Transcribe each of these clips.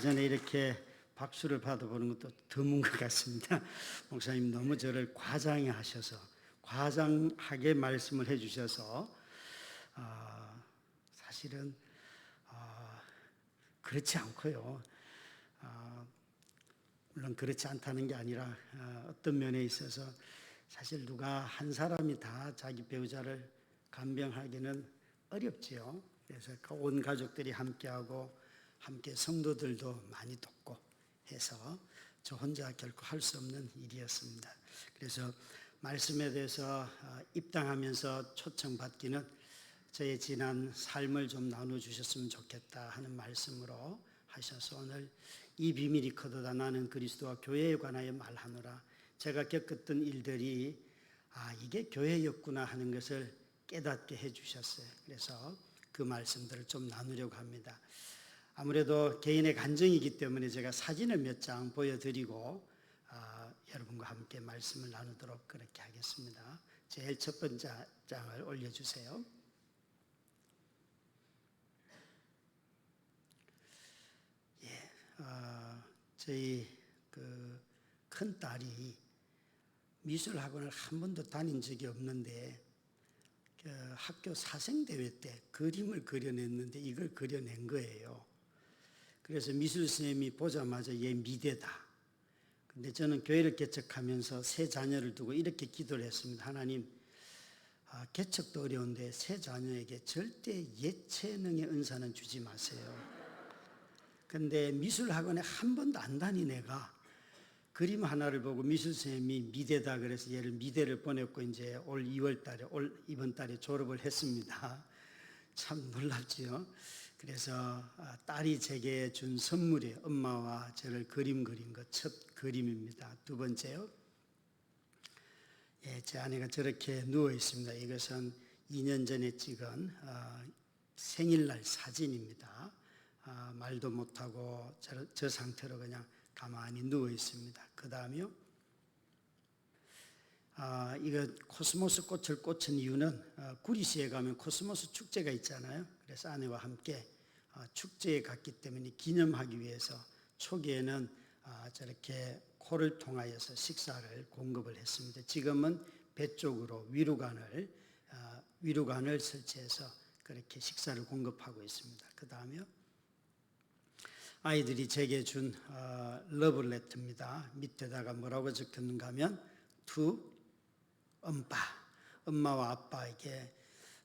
전에 이렇게 박수를 받아보는 것도 드문 것 같습니다. 목사님 너무 저를 과장하셔서 과장하게 말씀을 해주셔서 사실은 그렇지 않고요. 물론 그렇지 않다는 게 아니라 어떤 면에 있어서 사실 누가 한 사람이 다 자기 배우자를 간병하기는 어렵지요. 그래서 온 가족들이 함께하고 함께 성도들도 많이 돕고 해서 저 혼자 결코 할 수 없는 일이었습니다. 그래서 말씀에 대해서 입당하면서 초청받기는 저의 지난 삶을 좀 나눠주셨으면 좋겠다 하는 말씀으로 하셔서 오늘 이 비밀이 커도다 나는 그리스도와 교회에 관하여 말하노라. 제가 겪었던 일들이 이게 교회였구나 하는 것을 깨닫게 해주셨어요. 그래서 그 말씀들을 좀 나누려고 합니다. 아무래도 개인의 간증이기 때문에 제가 사진을 몇 장 보여드리고 여러분과 함께 말씀을 나누도록 그렇게 하겠습니다. 제일 첫 번째 장을 올려주세요. 저희 큰 딸이 미술학원을 한 번도 다닌 적이 없는데 학교 사생대회 때 그림을 그려냈는데 이걸 그려낸 거예요. 그래서 미술 선생님이 보자마자 얘 미대다. 근데 저는 교회를 개척하면서 세 자녀를 두고 이렇게 기도를 했습니다. 하나님, 개척도 어려운데 세 자녀에게 절대 예체능의 은사는 주지 마세요. 근데 미술학원에 한 번도 안 다닌 애가 그림 하나를 보고 미술 선생님이 미대다 그래서 얘를 미대를 보냈고 이제 올 이번 달에 졸업을 했습니다. 참 놀랍지요. 그래서 딸이 제게 준 선물이 엄마와 저를 그림 그린 것 첫 그림입니다. 두 번째요. 제 아내가 저렇게 누워 있습니다. 이것은 2년 전에 찍은 생일날 사진입니다. 말도 못하고 저 상태로 그냥 가만히 누워 있습니다. 그 다음에요. 이거 코스모스 꽃을 꽂은 이유는 구리시에 가면 코스모스 축제가 있잖아요. 그래서 아내와 함께 축제에 갔기 때문에 기념하기 위해서 초기에는 저렇게 코를 통하여서 식사를 공급을 했습니다. 지금은 배 쪽으로 위로관을 설치해서 그렇게 식사를 공급하고 있습니다. 그 다음에요. 아이들이 제게 준 러브레터입니다. 밑에다가 뭐라고 적혔는가 하면 to 엄마와 아빠에게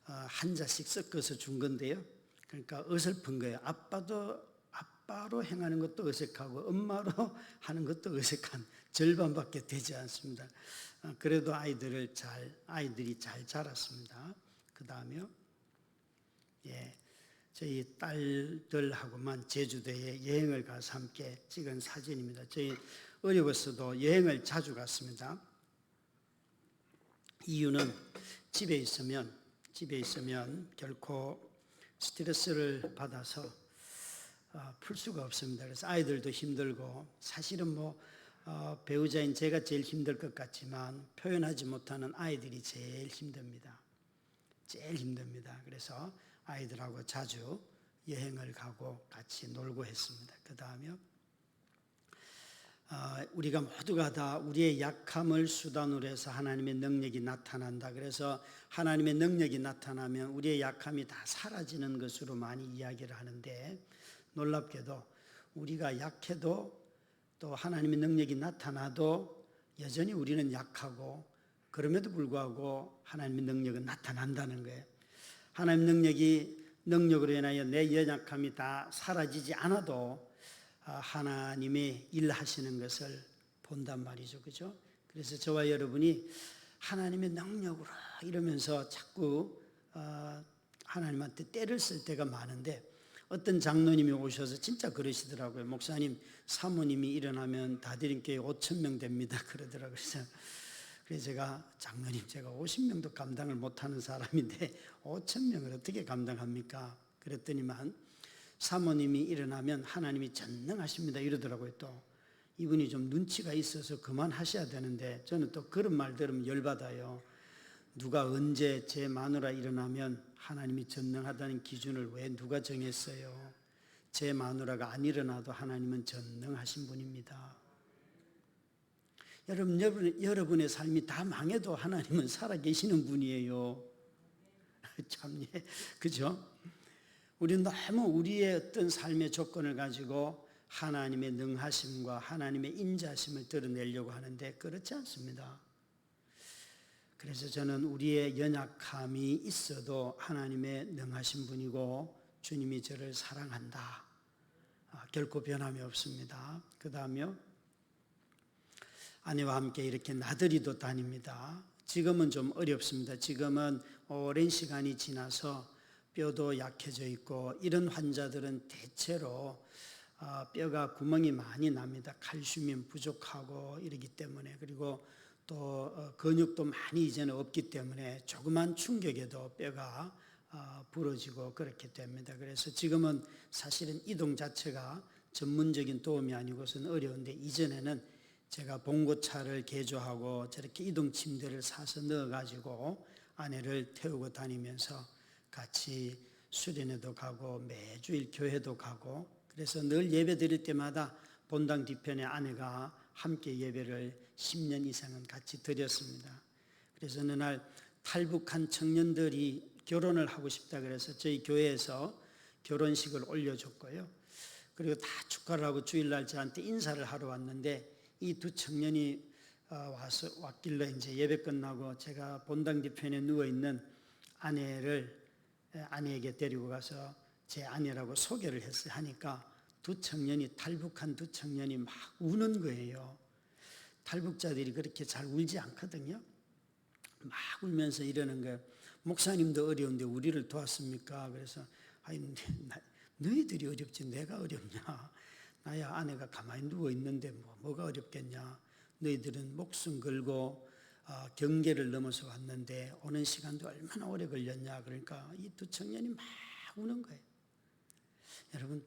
한 잔씩 섞어서 준 건데요. 그러니까 어설픈 거예요. 아빠로 행하는 것도 어색하고 엄마로 하는 것도 어색한 절반밖에 되지 않습니다. 그래도 아이들이 잘 자랐습니다. 그 다음에요. 저희 딸들하고만 제주도에 여행을 가서 함께 찍은 사진입니다. 저희 어려웠어도 여행을 자주 갔습니다. 이유는 집에 있으면 결코 스트레스를 받아서 풀 수가 없습니다. 그래서 아이들도 힘들고 사실은 배우자인 제가 제일 힘들 것 같지만 표현하지 못하는 아이들이 제일 힘듭니다. 그래서 아이들하고 자주 여행을 가고 같이 놀고 했습니다. 그 다음에요. 우리가 모두가 다 우리의 약함을 수단으로 해서 하나님의 능력이 나타난다. 그래서 하나님의 능력이 나타나면 우리의 약함이 다 사라지는 것으로 많이 이야기를 하는데 놀랍게도 우리가 약해도 또 하나님의 능력이 나타나도 여전히 우리는 약하고 그럼에도 불구하고 하나님의 능력은 나타난다는 거예요. 하나님의 능력으로 인하여 내 연약함이 다 사라지지 않아도 하나님의 일하시는 것을 본단 말이죠. 그죠? 그래서 저와 여러분이 하나님의 능력으로 이러면서 자꾸 하나님한테 때를 쓸 때가 많은데 어떤 장로님이 오셔서 진짜 그러시더라고요. 목사님, 사모님이 일어나면 다드림교회 5,000명 됩니다. 그러더라고요. 그래서 제가 50명도 감당을 못하는 사람인데 5,000명을 어떻게 감당합니까? 그랬더니만 사모님이 일어나면 하나님이 전능하십니다 이러더라고요. 또 이분이 좀 눈치가 있어서 그만하셔야 되는데 저는 또 그런 말 들으면 열받아요. 누가 언제 제 마누라 일어나면 하나님이 전능하다는 기준을 왜 누가 정했어요? 제 마누라가 안 일어나도 하나님은 전능하신 분입니다. 여러분의 삶이 다 망해도 하나님은 살아계시는 분이에요. 참, 그죠? 우리는 너무 우리의 어떤 삶의 조건을 가지고 하나님의 능하심과 하나님의 인자심을 드러내려고 하는데 그렇지 않습니다. 그래서 저는 우리의 연약함이 있어도 하나님의 능하신 분이고 주님이 저를 사랑한다. 결코 변함이 없습니다. 그 다음에 아내와 함께 이렇게 나들이도 다닙니다. 지금은 좀 어렵습니다. 지금은 오랜 시간이 지나서 뼈도 약해져 있고 이런 환자들은 대체로 뼈가 구멍이 많이 납니다. 칼슘이 부족하고 이러기 때문에, 그리고 또 근육도 많이 이제는 없기 때문에 조그만 충격에도 뼈가 부러지고 그렇게 됩니다. 그래서 지금은 사실은 이동 자체가 전문적인 도움이 아니고서는 어려운데, 이전에는 제가 봉고차를 개조하고 저렇게 이동 침대를 사서 넣어가지고 아내를 태우고 다니면서 같이 수련회도 가고 매주일 교회도 가고, 그래서 늘 예배 드릴 때마다 본당 뒤편에 아내가 함께 예배를 10년 이상은 같이 드렸습니다. 그래서 어느 날 탈북한 청년들이 결혼을 하고 싶다 그래서 저희 교회에서 결혼식을 올려줬고요. 그리고 다 축하를 하고 주일날 저한테 인사를 하러 왔는데, 이 두 청년이 왔길래 이제 예배 끝나고 제가 본당 뒤편에 누워있는 아내에게 데리고 가서 제 아내라고 소개를 했어요. 하니까 탈북한 두 청년이 막 우는 거예요. 탈북자들이 그렇게 잘 울지 않거든요. 막 울면서 이러는 거예요. 목사님도 어려운데 우리를 도왔습니까? 그래서 너희들이 어렵지 내가 어렵냐? 나야 아내가 가만히 누워 있는데 뭐가 어렵겠냐? 너희들은 목숨 걸고 경계를 넘어서 왔는데 오는 시간도 얼마나 오래 걸렸냐? 그러니까 이 두 청년이 막 우는 거예요. 여러분,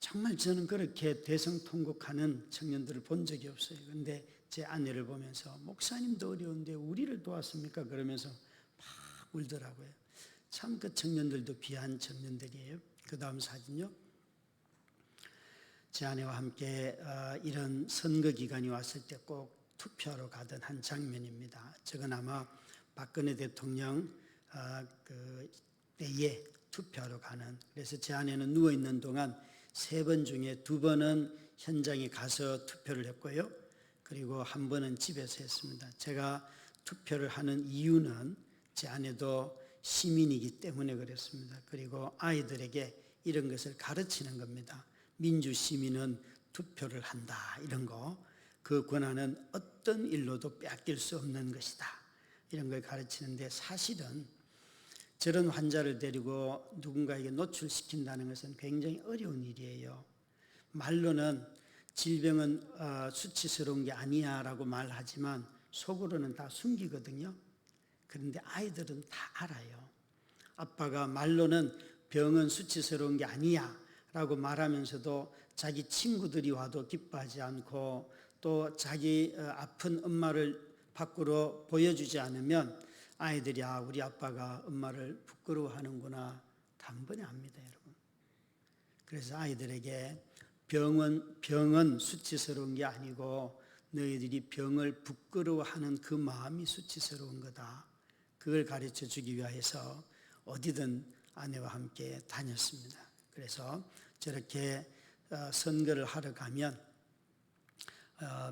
정말 저는 그렇게 대성통곡하는 청년들을 본 적이 없어요. 그런데 제 아내를 보면서 목사님도 어려운데 우리를 도왔습니까? 그러면서 막 울더라고요. 참 그 청년들도 귀한 청년들이에요. 그 다음 사진요. 제 아내와 함께 이런 선거 기간이 왔을 때 꼭 투표하러 가던 한 장면입니다. 저건 아마 박근혜 대통령 그 때에 투표하러 가는, 그래서 제 아내는 누워있는 동안 3번 중에 2번은 현장에 가서 투표를 했고요. 그리고 1번은 집에서 했습니다. 제가 투표를 하는 이유는 제 아내도 시민이기 때문에 그랬습니다. 그리고 아이들에게 이런 것을 가르치는 겁니다. 민주시민은 투표를 한다, 이런 거. 그 권한은 어떤 일로도 빼앗길 수 없는 것이다, 이런 걸 가르치는데, 사실은 저런 환자를 데리고 누군가에게 노출시킨다는 것은 굉장히 어려운 일이에요. 말로는 질병은 수치스러운 게 아니야 라고 말하지만 속으로는 다 숨기거든요. 그런데 아이들은 다 알아요. 아빠가 말로는 병은 수치스러운 게 아니야 라고 말하면서도 자기 친구들이 와도 기뻐하지 않고, 또 자기 아픈 엄마를 밖으로 보여주지 않으면 아이들이 우리 아빠가 엄마를 부끄러워하는구나 단번에 압니다, 여러분. 그래서 아이들에게 병은 수치스러운 게 아니고 너희들이 병을 부끄러워하는 그 마음이 수치스러운 거다. 그걸 가르쳐 주기 위해서 어디든 아내와 함께 다녔습니다. 그래서 저렇게 선거를 하러 가면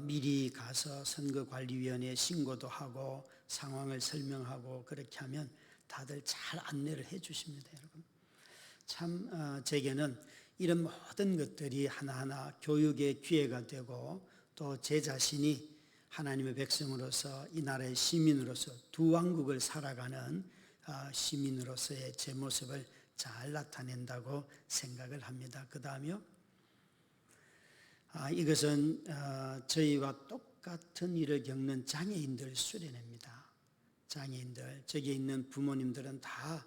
미리 가서 선거관리위원회에 신고도 하고 상황을 설명하고 그렇게 하면 다들 잘 안내를 해 주십니다, 여러분. 참 제게는 이런 모든 것들이 하나하나 교육의 기회가 되고, 또 제 자신이 하나님의 백성으로서 이 나라의 시민으로서 두 왕국을 살아가는 시민으로서의 제 모습을 잘 나타낸다고 생각을 합니다. 그 다음에요. 이것은 저희와 똑같은 일을 겪는 장애인들 수련회입니다. 장애인들, 저기 있는 부모님들은 다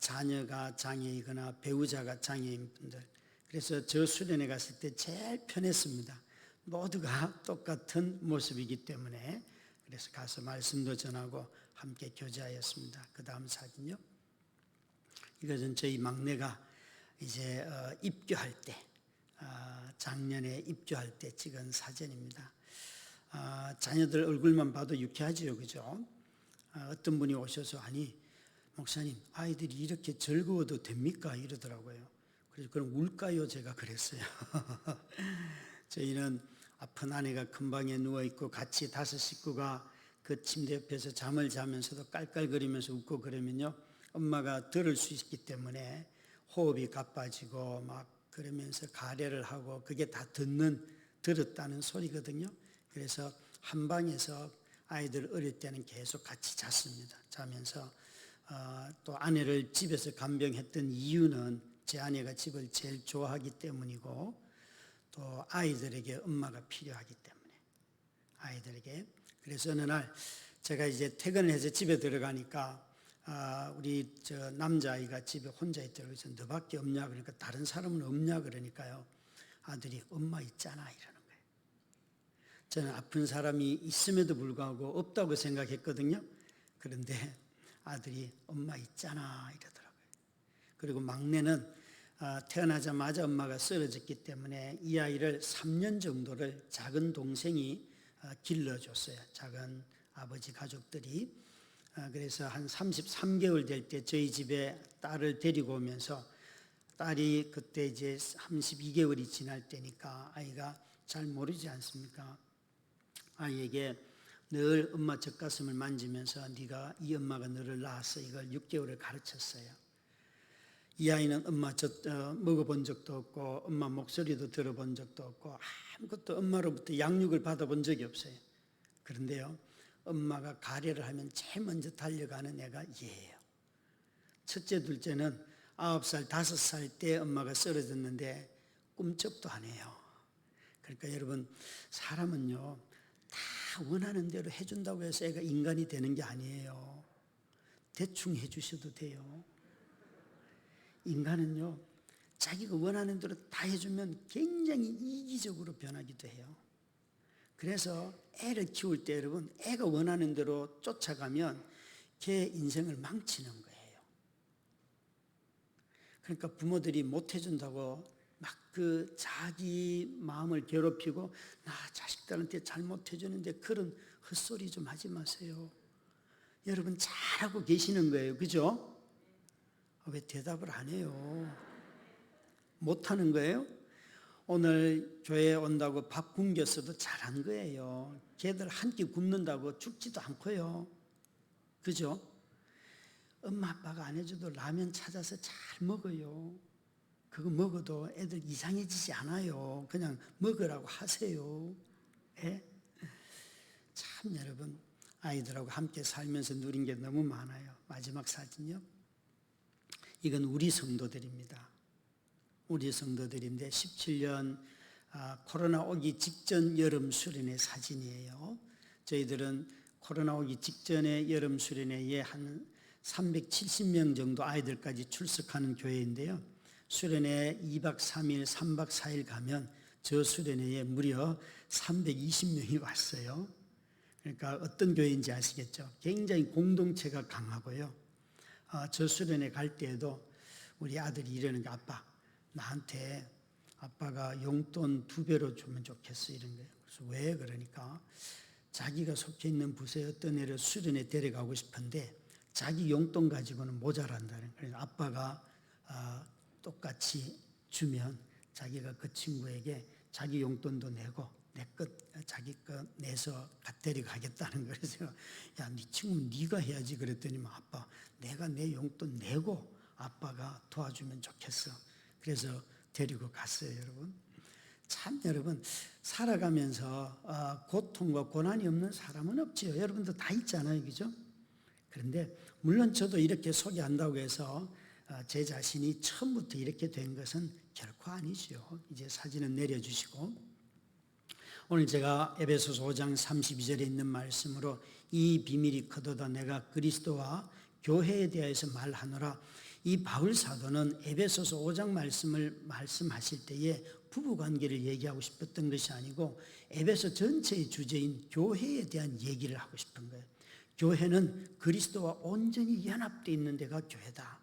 자녀가 장애이거나 배우자가 장애인분들. 그래서 저 수련회 갔을 때 제일 편했습니다. 모두가 똑같은 모습이기 때문에. 그래서 가서 말씀도 전하고 함께 교제하였습니다. 그 다음 사진요. 이것은 저희 막내가 이제 입교할 때, 작년에 입교할 때 찍은 사진입니다. 자녀들 얼굴만 봐도 유쾌하지요, 그죠? 어떤 분이 오셔서 아니 목사님 아이들이 이렇게 즐거워도 됩니까? 이러더라고요. 그래서 그럼 울까요? 제가 그랬어요. 저희는 아픈 아내가 큰 방에 누워있고 같이 5 식구가 그 침대 옆에서 잠을 자면서도 깔깔거리면서 웃고 그러면요, 엄마가 들을 수 있기 때문에 호흡이 가빠지고 막 그러면서 가래를 하고 그게 다 들었다는 소리거든요. 그래서 한 방에서 아이들 어릴 때는 계속 같이 잤습니다. 자면서 또 아내를 집에서 간병했던 이유는 제 아내가 집을 제일 좋아하기 때문이고 또 아이들에게 엄마가 필요하기 때문에 아이들에게. 그래서 어느 날 제가 이제 퇴근을 해서 집에 들어가니까 우리 저 남자아이가 집에 혼자 있더라고요. 그래서 너밖에 없냐 그러니까 다른 사람은 없냐 그러니까요, 아들이 엄마 있잖아 이러는 거예요. 저는 아픈 사람이 있음에도 불구하고 없다고 생각했거든요. 그런데 아들이 엄마 있잖아 이러더라고요. 그리고 막내는 태어나자마자 엄마가 쓰러졌기 때문에 이 아이를 3년 정도를 작은 동생이 길러줬어요. 작은 아버지 가족들이. 그래서 한 33개월 될 때 저희 집에 딸을 데리고 오면서 딸이 그때 이제 32개월이 지날 때니까 아이가 잘 모르지 않습니까? 아이에게 늘 엄마 젖가슴을 만지면서 네가 이 엄마가 너를 낳았어 이걸 6개월을 가르쳤어요. 이 아이는 엄마 젖 먹어본 적도 없고 엄마 목소리도 들어본 적도 없고 아무것도 엄마로부터 양육을 받아본 적이 없어요. 그런데요, 엄마가 가래를 하면 제일 먼저 달려가는 애가 얘예요. 첫째, 둘째는 9살, 5살 때 엄마가 쓰러졌는데 꿈쩍도 안 해요. 그러니까 여러분, 사람은요 다 원하는 대로 해준다고 해서 애가 인간이 되는 게 아니에요. 대충 해주셔도 돼요. 인간은요 자기가 원하는 대로 다 해주면 굉장히 이기적으로 변하기도 해요. 그래서 애를 키울 때 여러분, 애가 원하는 대로 쫓아가면 걔 인생을 망치는 거예요. 그러니까 부모들이 못 해준다고 막 그 자기 마음을 괴롭히고 나 자식들한테 잘못 해주는데 그런 헛소리 좀 하지 마세요. 여러분 잘하고 계시는 거예요. 그죠? 왜 대답을 안 해요? 못하는 거예요? 오늘 교회에 온다고 밥 굶겼어도 잘한 거예요. 걔들 한 끼 굶는다고 죽지도 않고요. 그죠? 엄마 아빠가 안 해줘도 라면 찾아서 잘 먹어요. 그거 먹어도 애들 이상해지지 않아요. 그냥 먹으라고 하세요. 예? 참 여러분, 아이들하고 함께 살면서 누린 게 너무 많아요. 마지막 사진요. 이건 우리 성도들입니다. 우리 성도들인데 17년 코로나 오기 직전 여름 수련회 사진이에요. 저희들은 코로나 오기 직전에 여름 수련회에 한 370명 정도 아이들까지 출석하는 교회인데요. 수련회 2박 3일, 3박 4일 가면 저 수련회에 무려 320명이 왔어요. 그러니까 어떤 교회인지 아시겠죠? 굉장히 공동체가 강하고요. 저 수련회 갈 때에도 우리 아들이 이러는 게 아빠 나한테 아빠가 용돈 2배로 주면 좋겠어 이런 거예요. 그래서 왜 그러니까 자기가 속해 있는 부서에 어떤 애를 수련회 데려가고 싶은데 자기 용돈 가지고는 모자란다는 거예요. 아빠가 똑같이 주면 자기가 그 친구에게 자기 용돈도 내고 내 것 자기 것 내서 데려가겠다는 거예요. 그래서 야, 네 친구는 네가 해야지 그랬더니 아빠 내가 내 용돈 내고 아빠가 도와주면 좋겠어. 그래서 데리고 갔어요. 여러분 참 여러분 살아가면서 고통과 고난이 없는 사람은 없지요. 여러분도 다 있잖아요. 그죠? 그런데 물론 저도 이렇게 소개한다고 해서 제 자신이 처음부터 이렇게 된 것은 결코 아니죠. 이제 사진은 내려주시고 오늘 제가 에베소서 5장 32절에 있는 말씀으로 이 비밀이 커도다 내가 그리스도와 교회에 대해서 말하노라. 이 바울 사도는 에베소서 5장 말씀을 말씀하실 때에 부부관계를 얘기하고 싶었던 것이 아니고 에베소 전체의 주제인 교회에 대한 얘기를 하고 싶은 거예요. 교회는 그리스도와 온전히 연합되어 있는 데가 교회다.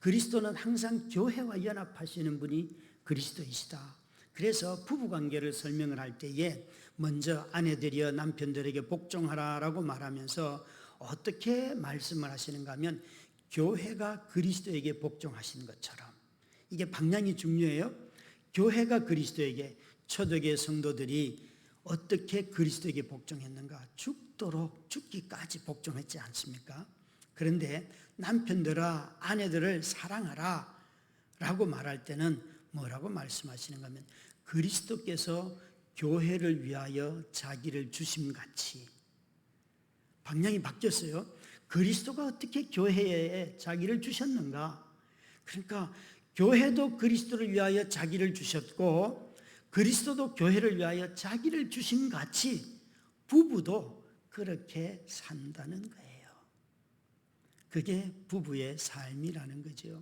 그리스도는 항상 교회와 연합하시는 분이 그리스도이시다. 그래서 부부관계를 설명을 할 때에 먼저 아내들이여 남편들에게 복종하라라고 말하면서 어떻게 말씀을 하시는가 하면 교회가 그리스도에게 복종하시는 것처럼, 이게 방향이 중요해요. 교회가 그리스도에게, 초대교회 성도들이 어떻게 그리스도에게 복종했는가? 죽도록 죽기까지 복종했지 않습니까? 그런데 남편들아 아내들을 사랑하라 라고 말할 때는 뭐라고 말씀하시는가 하면 그리스도께서 교회를 위하여 자기를 주심같이, 방향이 바뀌었어요. 그리스도가 어떻게 교회에 자기를 주셨는가? 그러니까 교회도 그리스도를 위하여 자기를 주셨고 그리스도도 교회를 위하여 자기를 주심같이 부부도 그렇게 산다는 거예요. 그게 부부의 삶이라는 거죠.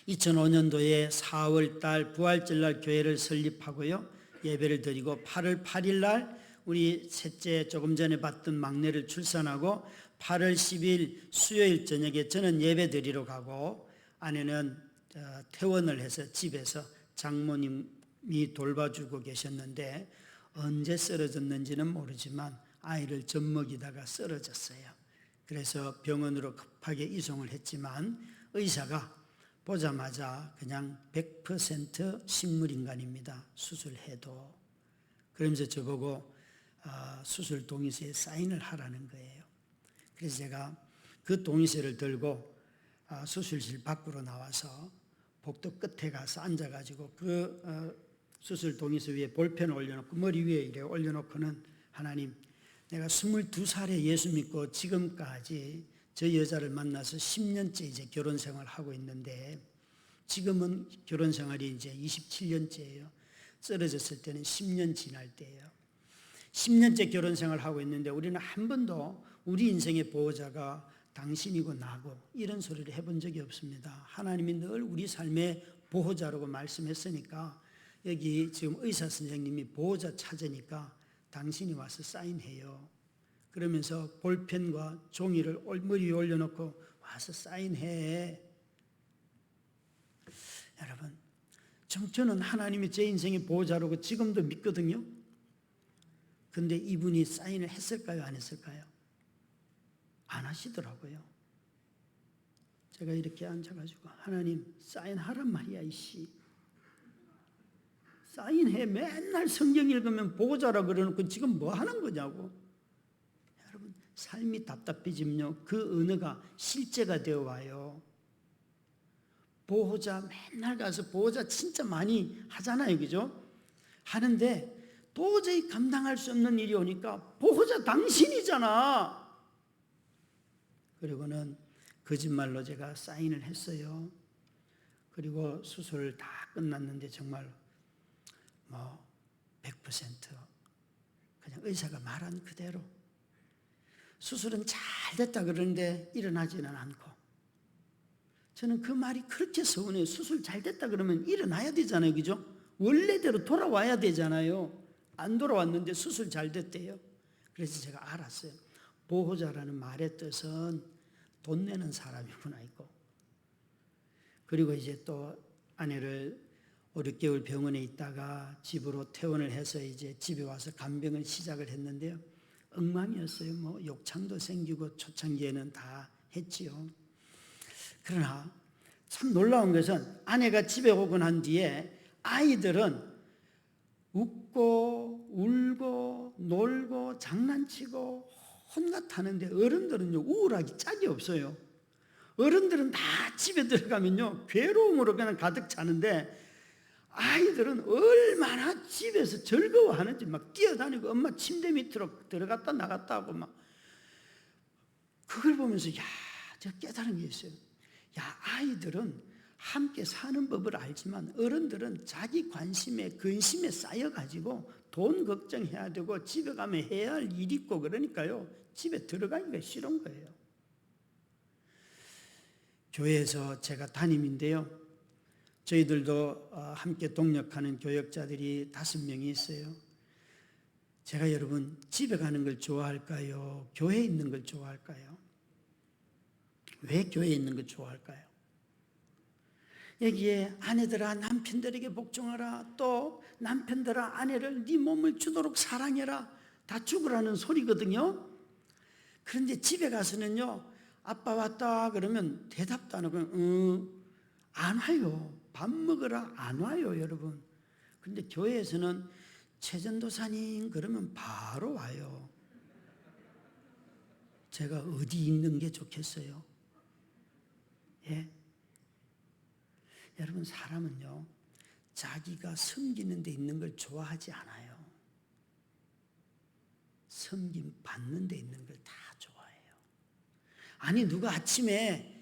2005년도에 4월 달 부활절날 교회를 설립하고요, 예배를 드리고 8월 8일 날 우리 셋째 조금 전에 봤던 막내를 출산하고 8월 10일 수요일 저녁에 저는 예배 드리러 가고 아내는 퇴원을 해서 집에서 장모님이 돌봐주고 계셨는데 언제 쓰러졌는지는 모르지만 아이를 젖먹이다가 쓰러졌어요. 그래서 병원으로 급하게 이송을 했지만 의사가 보자마자 그냥 100% 식물인간입니다. 수술해도. 그러면서 저보고 수술 동의서에 사인을 하라는 거예요. 그래서 제가 그 동의서를 들고 수술실 밖으로 나와서 복도 끝에 가서 앉아가지고 그 수술 동의서 위에 볼펜을 올려놓고 머리 위에 이래 올려놓고는 하나님, 내가 22살에 예수 믿고 지금까지 저 여자를 만나서 10년째 이제 결혼 생활을 하고 있는데 지금은 결혼 생활이 이제 27년째예요. 쓰러졌을 때는 10년 지날 때예요. 10년째 결혼 생활을 하고 있는데 우리는 한 번도 우리 인생의 보호자가 당신이고 나고 이런 소리를 해본 적이 없습니다. 하나님이 늘 우리 삶의 보호자라고 말씀했으니까 여기 지금 의사 선생님이 보호자 찾으니까 당신이 와서 사인해요. 그러면서 볼펜과 종이를 머리 위에 올려놓고 와서 사인해. 여러분, 저는 하나님이 제 인생의 보호자라고 지금도 믿거든요. 근데 이분이 사인을 했을까요? 안 했을까요? 안 하시더라고요. 제가 이렇게 앉아가지고 하나님 사인하란 말이야 이씨. 사인해. 맨날 성경 읽으면 보호자라 그러놓고 지금 뭐 하는 거냐고. 여러분, 삶이 답답해지면요 그 언어가 실제가 되어 와요. 보호자 맨날 가서 보호자 진짜 많이 하잖아요, 그죠? 하는데 도저히 감당할 수 없는 일이 오니까 보호자 당신이잖아. 그리고는 거짓말로 제가 사인을 했어요. 그리고 수술 다 끝났는데 정말 100% 그냥 의사가 말한 그대로 수술은 잘 됐다 그러는데 일어나지는 않고, 저는 그 말이 그렇게 서운해요. 수술 잘 됐다 그러면 일어나야 되잖아요, 그죠? 원래대로 돌아와야 되잖아요. 안 돌아왔는데 수술 잘 됐대요. 그래서 제가 알았어요. 보호자라는 말의 뜻은 돈 내는 사람이구나 이거. 그리고 이제 또 아내를 5, 6개월 병원에 있다가 집으로 퇴원을 해서 이제 집에 와서 간병을 시작을 했는데요. 엉망이었어요. 욕창도 생기고 초창기에는 다 했지요. 그러나 참 놀라운 것은 아내가 집에 오고 난 뒤에 아이들은 웃고 울고 놀고 장난치고 혼갓 하는데 어른들은요 우울하기 짝이 없어요. 어른들은 다 집에 들어가면요 괴로움으로 그냥 가득 차는데 아이들은 얼마나 집에서 즐거워하는지 막 뛰어다니고 엄마 침대 밑으로 들어갔다 나갔다 하고 막 그걸 보면서 제가 깨달은 게 있어요. 아이들은 함께 사는 법을 알지만 어른들은 자기 관심에 근심에 쌓여가지고 돈 걱정해야 되고 집에 가면 해야 할 일 있고 그러니까요 집에 들어가기가 싫은 거예요. 교회에서 제가 담임인데요, 저희들도 함께 동력하는 교역자들이 5명이 있어요. 제가 여러분 집에 가는 걸 좋아할까요? 교회에 있는 걸 좋아할까요? 왜 교회에 있는 걸 좋아할까요? 여기에 아내들아 남편들에게 복종하라, 또 남편들아 아내를 네 몸을 주도록 사랑해라, 다 죽으라는 소리거든요. 그런데 집에 가서는요, 아빠 왔다 그러면 대답도 안 하고 안 와요. 밥 먹으라 안 와요, 여러분. 그런데 교회에서는 최전도사님 그러면 바로 와요. 제가 어디 있는 게 좋겠어요? 예? 여러분, 사람은요 자기가 섬기는 데 있는 걸 좋아하지 않아요. 섬김 받는 데 있는 걸 다 좋아해요. 아니, 누가 아침에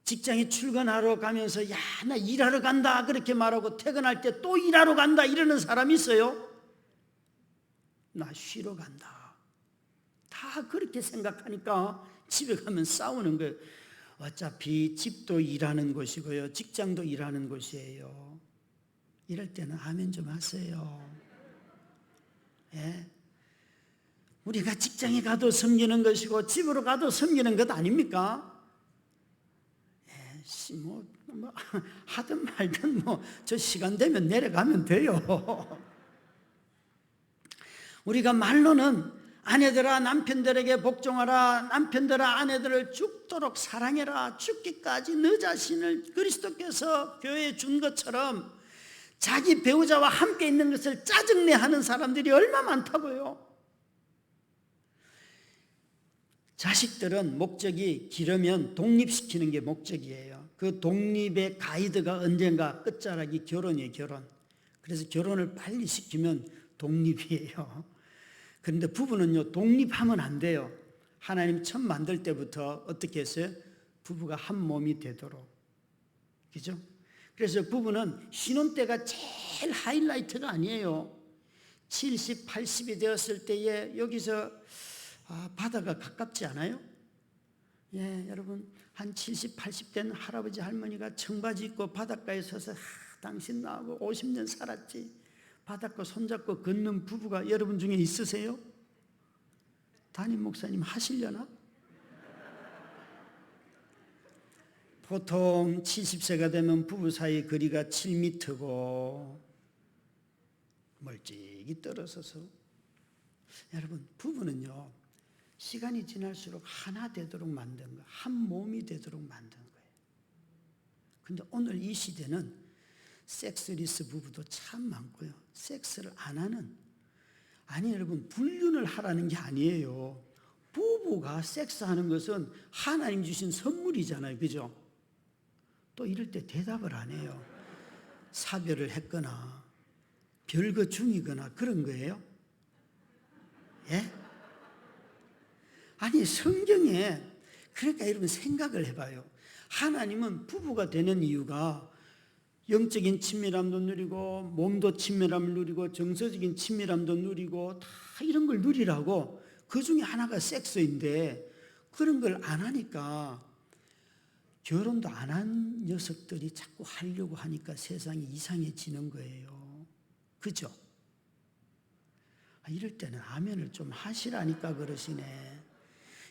직장에 출근하러 가면서 야, 나 일하러 간다 그렇게 말하고 퇴근할 때 또 일하러 간다 이러는 사람이 있어요? 나 쉬러 간다. 다 그렇게 생각하니까 집에 가면 싸우는 거예요. 어차피 집도 일하는 곳이고요, 직장도 일하는 곳이에요. 이럴 때는 아멘 좀 하세요. 예? 우리가 직장에 가도 섬기는 것이고 집으로 가도 섬기는 것 아닙니까? 예, 뭐 하든 말든 저 시간 되면 내려가면 돼요. 우리가 말로는 아내들아 남편들에게 복종하라, 남편들아 아내들을 죽도록 사랑해라, 죽기까지 너 자신을 그리스도께서 교회에 준 것처럼 자기 배우자와 함께 있는 것을 짜증내하는 사람들이 얼마 많다고요. 자식들은 목적이 길으면 독립시키는 게 목적이에요. 그 독립의 가이드가 언젠가 끝자락이 결혼이에요, 결혼. 그래서 결혼을 빨리 시키면 독립이에요. 그런데 부부는요, 독립하면 안 돼요. 하나님 처음 만들 때부터 어떻게 했어요? 부부가 한 몸이 되도록. 그죠? 그래서 부부는 신혼 때가 제일 하이라이트가 아니에요. 70, 80이 되었을 때에 여기서 바다가 가깝지 않아요? 예, 여러분, 한 70, 80 된 할아버지 할머니가 청바지 입고 바닷가에 서서 당신 나하고 50년 살았지, 바닷가 손잡고 걷는 부부가 여러분 중에 있으세요? 담임 목사님 하시려나? 보통 70세가 되면 부부 사이 거리가 7m고 멀찍이 떨어져서, 여러분, 부부는요 시간이 지날수록 하나 되도록 만든 거예요. 한 몸이 되도록 만든 거예요. 근데 오늘 이 시대는 섹스리스 부부도 참 많고요, 섹스를 안 하는, 아니 여러분, 불륜을 하라는 게 아니에요. 부부가 섹스하는 것은 하나님 주신 선물이잖아요, 그죠? 또 이럴 때 대답을 안 해요. 사별을 했거나 별거 중이거나 그런 거예요? 예? 아니 성경에, 그러니까 여러분 생각을 해봐요. 하나님은 부부가 되는 이유가 영적인 친밀함도 누리고 몸도 친밀함을 누리고 정서적인 친밀함도 누리고 다 이런 걸 누리라고, 그 중에 하나가 섹스인데 그런 걸 안 하니까, 결혼도 안 한 녀석들이 자꾸 하려고 하니까 세상이 이상해지는 거예요. 그죠? 이럴 때는 아멘을 좀 하시라니까 그러시네.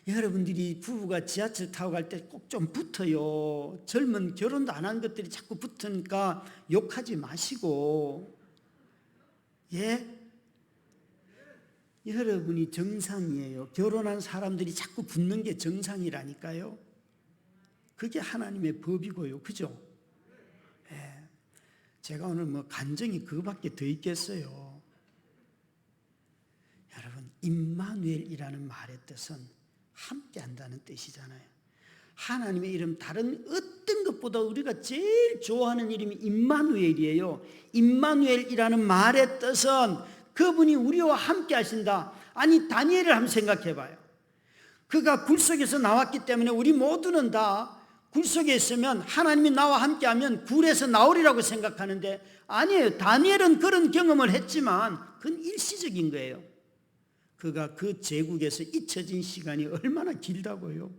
여러분들이 부부가 지하철 타고 갈 때 꼭 좀 붙어요. 젊은 결혼도 안 한 것들이 자꾸 붙으니까 욕하지 마시고. 예? 여러분이 정상이에요. 결혼한 사람들이 자꾸 붙는 게 정상이라니까요. 그게 하나님의 법이고요. 그죠? 예. 제가 오늘 간증이 그거밖에 더 있겠어요. 여러분, 임마누엘이라는 말의 뜻은 함께 한다는 뜻이잖아요. 하나님의 이름 다른 어떤 것보다 우리가 제일 좋아하는 이름이 임마누엘이에요. 임마누엘이라는 말의 뜻은 그분이 우리와 함께 하신다. 아니, 다니엘을 한번 생각해 봐요. 그가 굴속에서 나왔기 때문에 우리 모두는 다 굴속에 있으면 하나님이 나와 함께 하면 굴에서 나오리라고 생각하는데 아니에요. 다니엘은 그런 경험을 했지만 그건 일시적인 거예요. 그가 그 제국에서 잊혀진 시간이 얼마나 길다고요.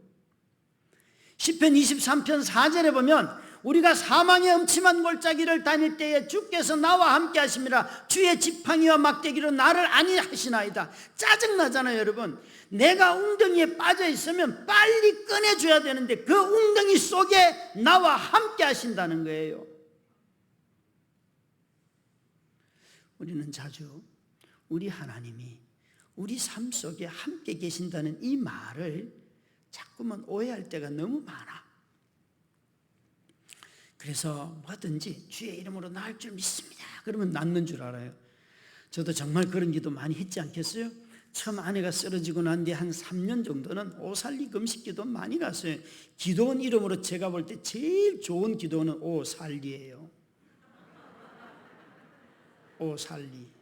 시편 23편 4절에 보면 우리가 사망의 음침한 골짜기를 다닐 때에 주께서 나와 함께 하심이라. 주의 지팡이와 막대기로 나를 안위하시나이다. 짜증나잖아요 여러분. 내가 웅덩이에 빠져 있으면 빨리 꺼내줘야 되는데 그 웅덩이 속에 나와 함께 하신다는 거예요. 우리는 자주 우리 하나님이 우리 삶 속에 함께 계신다는 이 말을 자꾸만 오해할 때가 너무 많아. 그래서 뭐든지 주의 이름으로 나을 줄 믿습니다 그러면 낫는 줄 알아요. 저도 정말 그런 기도 많이 했지 않겠어요? 처음 아내가 쓰러지고 난 뒤에 한 3년 정도는 오살리 금식 기도 많이 갔어요. 기도원 이름으로 제가 볼 때 제일 좋은 기도는 오살리예요. 오살리.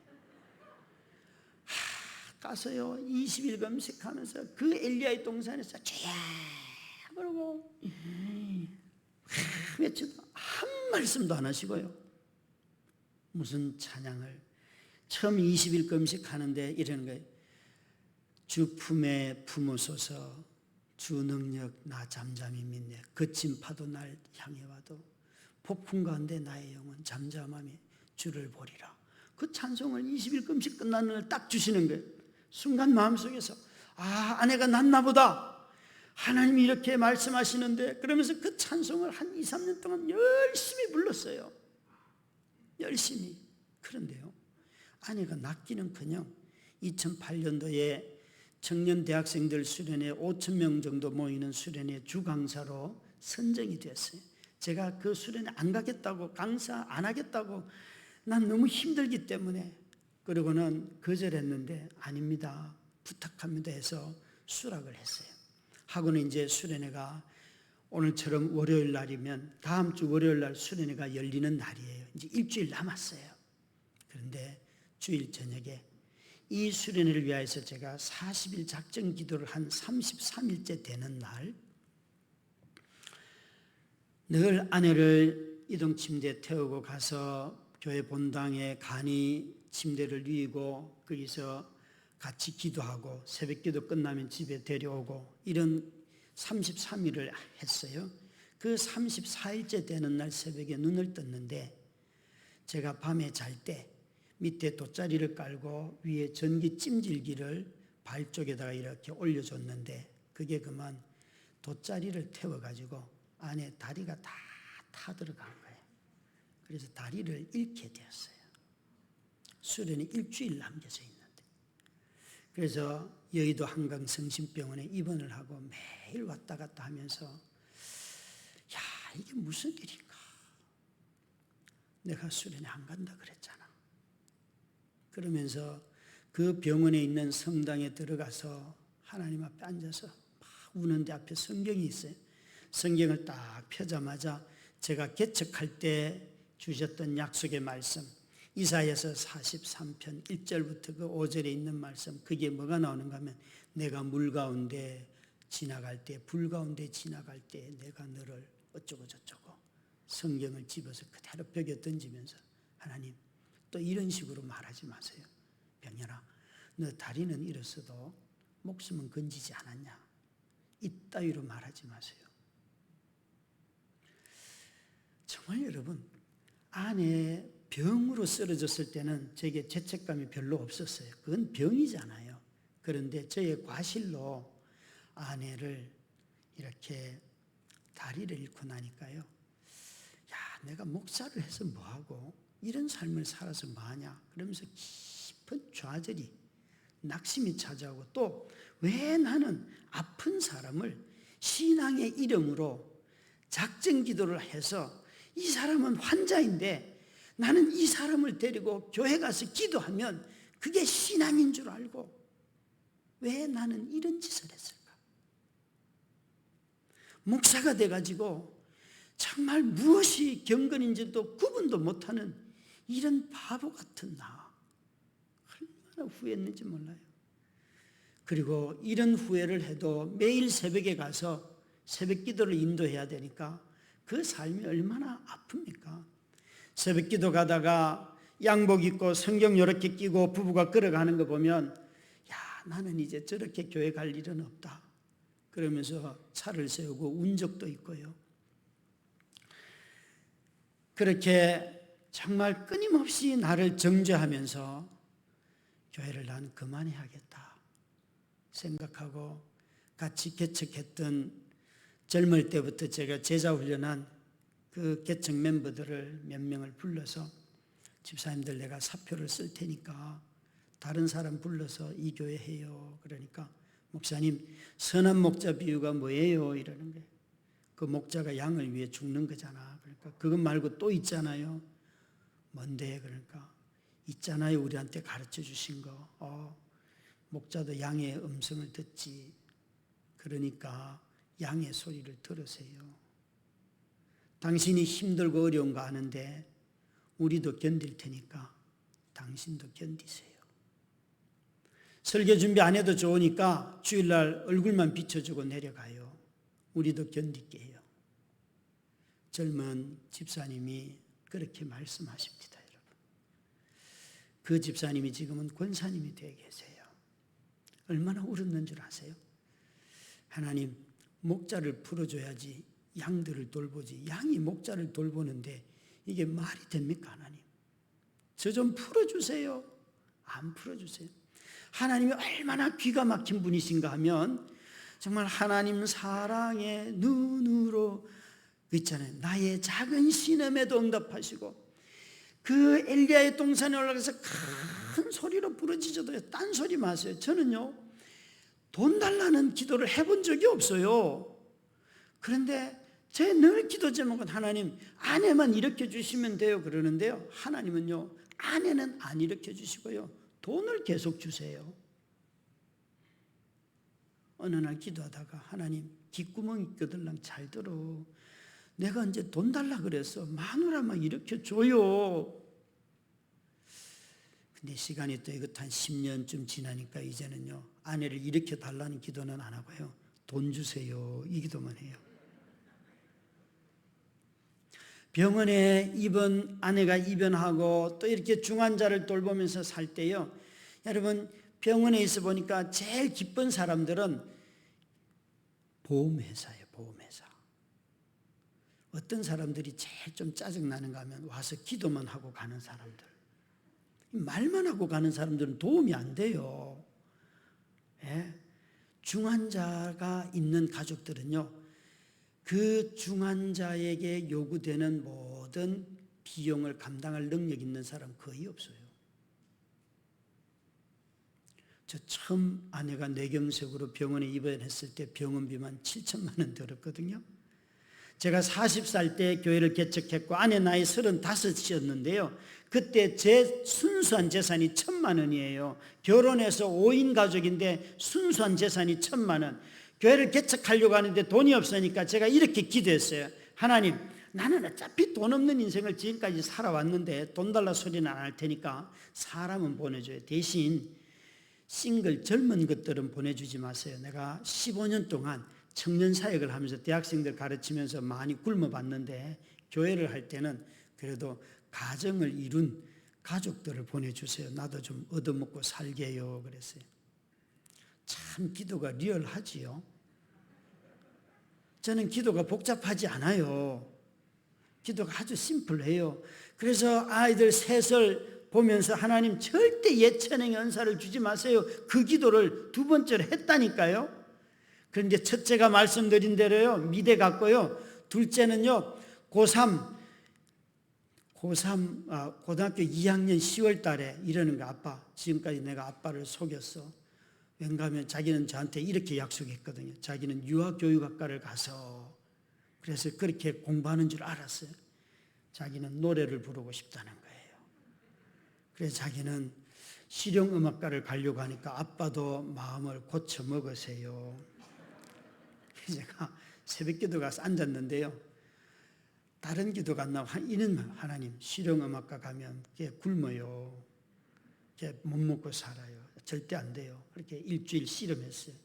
가서요 20일 금식하면서 그 엘리야의 동산에서 주야 그러고 외쳐도 한 말씀도 안 하시고요. 무슨 찬양을 처음 20일 금식하는데 이러는 거예요. 주 품에 품으소서 주 능력 나 잠잠히 믿네. 거친 파도 날 향해 와도 폭풍 가운데 나의 영혼 잠잠함이 주를 보리라. 그 찬송을 20일 금식 끝나는 날 딱 주시는 거예요. 순간 마음속에서 아내가 낫나 보다. 하나님이 이렇게 말씀하시는데 그러면서 그 찬송을 한 2, 3년 동안 열심히 불렀어요. 열심히. 그런데요 아내가 낫기는커녕 2008년도에 청년 대학생들 수련회 5,000명 정도 모이는 수련회 주강사로 선정이 됐어요. 제가 그 수련회 안 가겠다고 강사 안 하겠다고 난 너무 힘들기 때문에 그러고는 거절했는데 아닙니다 부탁합니다 해서 수락을 했어요. 하고는 이제 수련회가 오늘처럼 월요일 날이면 다음 주 월요일 날 수련회가 열리는 날이에요. 이제 일주일 남았어요. 그런데 주일 저녁에 이 수련회를 위하여서 제가 40일 작정 기도를 한 33일째 되는 날 늘 아내를 이동 침대에 태우고 가서 교회 본당에 간이 침대를 누이고 거기서 같이 기도하고 새벽 기도 끝나면 집에 데려오고 이런 33일을 했어요. 그 34일째 되는 날 새벽에 눈을 떴는데 제가 밤에 잘 때 밑에 돗자리를 깔고 위에 전기 찜질기를 발 쪽에다가 이렇게 올려줬는데 그게 그만 돗자리를 태워가지고 안에 다리가 다 타들어간 거예요. 그래서 다리를 잃게 되었어요. 수련이 일주일 남겨져 있는데 그래서 여의도 한강성심병원에 입원을 하고 매일 왔다 갔다 하면서 야 이게 무슨 일인가. 내가 수련회 안 간다 그랬잖아. 그러면서 그 병원에 있는 성당에 들어가서 하나님 앞에 앉아서 막 우는데 앞에 성경이 있어요. 성경을 딱 펴자마자 제가 개척할 때 주셨던 약속의 말씀 이사야서 43편 1절부터 그 5절에 있는 말씀 그게 뭐가 나오는가 하면 내가 물 가운데 지나갈 때 불 가운데 지나갈 때 내가 너를 어쩌고 저쩌고 성경을 집어서 그대로 벽에 던지면서 하나님 또 이런 식으로 말하지 마세요. 병현아 너 다리는 잃었어도 목숨은 건지지 않았냐. 이따위로 말하지 마세요. 정말 여러분 아내 병으로 쓰러졌을 때는 제게 죄책감이 별로 없었어요. 그건 병이잖아요. 그런데 저의 과실로 아내를 이렇게 다리를 잃고 나니까요. 야, 내가 목사를 해서 뭐하고 이런 삶을 살아서 뭐하냐. 그러면서 깊은 좌절이 낙심이 찾아오고 또 왜 나는 아픈 사람을 신앙의 이름으로 작정 기도를 해서 이 사람은 환자인데 나는 이 사람을 데리고 교회 가서 기도하면 그게 신앙인 줄 알고 왜 나는 이런 짓을 했을까? 목사가 돼가지고 정말 무엇이 경건인지도 구분도 못하는 이런 바보 같은 나 얼마나 후회했는지 몰라요. 그리고 이런 후회를 해도 매일 새벽에 가서 새벽 기도를 인도해야 되니까 그 삶이 얼마나 아픕니까? 새벽 기도 가다가 양복 입고 성경 이렇게 끼고 부부가 걸어가는 거 보면 야 나는 이제 저렇게 교회 갈 일은 없다. 그러면서 차를 세우고 운 적도 있고요. 그렇게 정말 끊임없이 나를 정죄하면서 교회를 난 그만해야겠다 생각하고 같이 개척했던 젊을 때부터 제가 제자 훈련한 그 개척 멤버들을 몇 명을 불러서 집사님들 내가 사표를 쓸 테니까 다른 사람 불러서 이 교회 해요. 그러니까 목사님 선한 목자 비유가 뭐예요? 이러는 거예요. 그 목자가 양을 위해 죽는 거잖아. 그러니까 그것 말고 또 있잖아요. 뭔데? 그러니까 있잖아요. 우리한테 가르쳐 주신 거. 목자도 양의 음성을 듣지. 그러니까 양의 소리를 들으세요. 당신이 힘들고 어려운 거 아는데 우리도 견딜 테니까 당신도 견디세요. 설교 준비 안 해도 좋으니까 주일날 얼굴만 비춰주고 내려가요. 우리도 견딜게요. 젊은 집사님이 그렇게 말씀하십니다, 여러분. 그 집사님이 지금은 권사님이 되어 계세요. 얼마나 울었는 줄 아세요? 하나님, 목자를 풀어줘야지 양들을 돌보지. 양이 목자를 돌보는데 이게 말이 됩니까, 하나님? 저 좀 풀어주세요. 안 풀어주세요. 하나님이 얼마나 기가 막힌 분이신가 하면 정말 하나님 사랑의 눈으로 있잖아요. 나의 작은 신음에도 응답하시고 그 엘리야의 동산에 올라가서 큰 소리로 부르짖어도 딴소리 마세요. 저는요 돈 달라는 기도를 해본 적이 없어요. 그런데 제 늘 기도 제목은 하나님 아내만 일으켜 주시면 돼요 그러는데요, 하나님은요 아내는 안 일으켜 주시고요 돈을 계속 주세요. 어느 날 기도하다가 하나님 귓구멍이 껴들랑 잘 들어. 내가 이제 돈 달라 그래서 마누라만 일으켜 줘요. 근데 시간이 또 이것 한 10년쯤 지나니까 이제는요 아내를 일으켜 달라는 기도는 안 하고요 돈 주세요 이 기도만 해요. 병원에 아내가 입원하고 또 이렇게 중환자를 돌보면서 살 때요, 여러분 병원에 있어 보니까 제일 기쁜 사람들은 보험회사예요. 보험회사. 어떤 사람들이 제일 좀 짜증나는가 하면 와서 기도만 하고 가는 사람들, 말만 하고 가는 사람들은 도움이 안 돼요. 예? 중환자가 있는 가족들은요 그 중환자에게 요구되는 모든 비용을 감당할 능력 있는 사람 거의 없어요. 저 처음 아내가 뇌경색으로 병원에 입원했을 때 병원비만 7천만 원 들었거든요. 제가 40살 때 교회를 개척했고 아내 나이 35이었는데요 그때 제 순수한 재산이 1,000만 원이에요. 결혼해서 5인 가족인데 순수한 재산이 1,000만 원. 교회를 개척하려고 하는데 돈이 없으니까 제가 이렇게 기도했어요. 하나님, 나는 어차피 돈 없는 인생을 지금까지 살아왔는데 돈 달라 소리는 안 할 테니까 사람은 보내줘요. 대신 싱글 젊은 것들은 보내주지 마세요. 내가 15년 동안 청년 사역을 하면서 대학생들 가르치면서 많이 굶어봤는데 교회를 할 때는 그래도 가정을 이룬 가족들을 보내주세요. 나도 좀 얻어먹고 살게요. 그랬어요. 참 기도가 리얼하지요. 저는 기도가 복잡하지 않아요. 기도가 아주 심플해요. 그래서 아이들 셋을 보면서 하나님 절대 예체능의 은사를 주지 마세요. 그 기도를 2번째로 했다니까요. 그런데 첫째가 말씀드린 대로요 미대 갔고요. 둘째는요 고등학교 2학년 10월 달에 이러는 거, 아빠 지금까지 내가 아빠를 속였어. 왠가 하면 자기는 저한테 이렇게 약속했거든요. 자기는 유아교육학과를 가서 그래서 그렇게 공부하는 줄 알았어요. 자기는 노래를 부르고 싶다는 거예요. 그래서 자기는 실용음악과를 가려고 하니까 아빠도 마음을 고쳐 먹으세요. 제가 새벽 기도 가서 앉았는데요 다른 기도가 안 나오고 이는 하나님 실용음악과 가면 굶어요. 못 먹고 살아요. 절대 안 돼요. 그렇게 일주일 씨름했어요.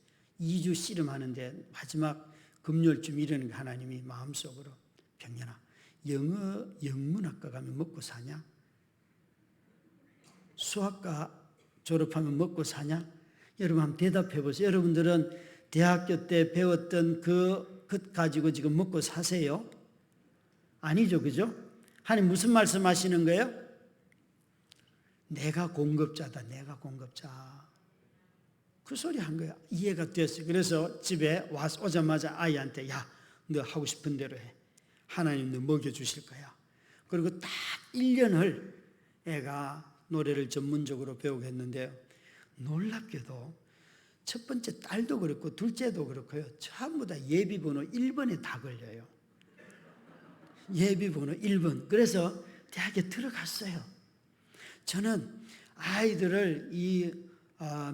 2주 씨름하는데 마지막 금요일쯤 이러는 게 하나님이 마음속으로 병연아 영문학과 가면 먹고 사냐? 수학과 졸업하면 먹고 사냐? 여러분 한번 대답해 보세요. 여러분들은 대학교 때 배웠던 것 가지고 지금 먹고 사세요? 아니죠, 그죠? 하나님 무슨 말씀하시는 거예요? 내가 공급자다. 내가 공급자. 그 소리 한 거야. 이해가 됐어요. 그래서 집에 오자마자 아이한테 야, 너 하고 싶은 대로 해. 하나님 너 먹여주실 거야. 그리고 딱 1년을 애가 노래를 전문적으로 배우게 했는데요. 놀랍게도 첫 번째 딸도 그렇고 둘째도 그렇고요. 전부 다 예비번호 1번에 다 걸려요. 예비번호 1번. 그래서 대학에 들어갔어요. 저는 아이들을 이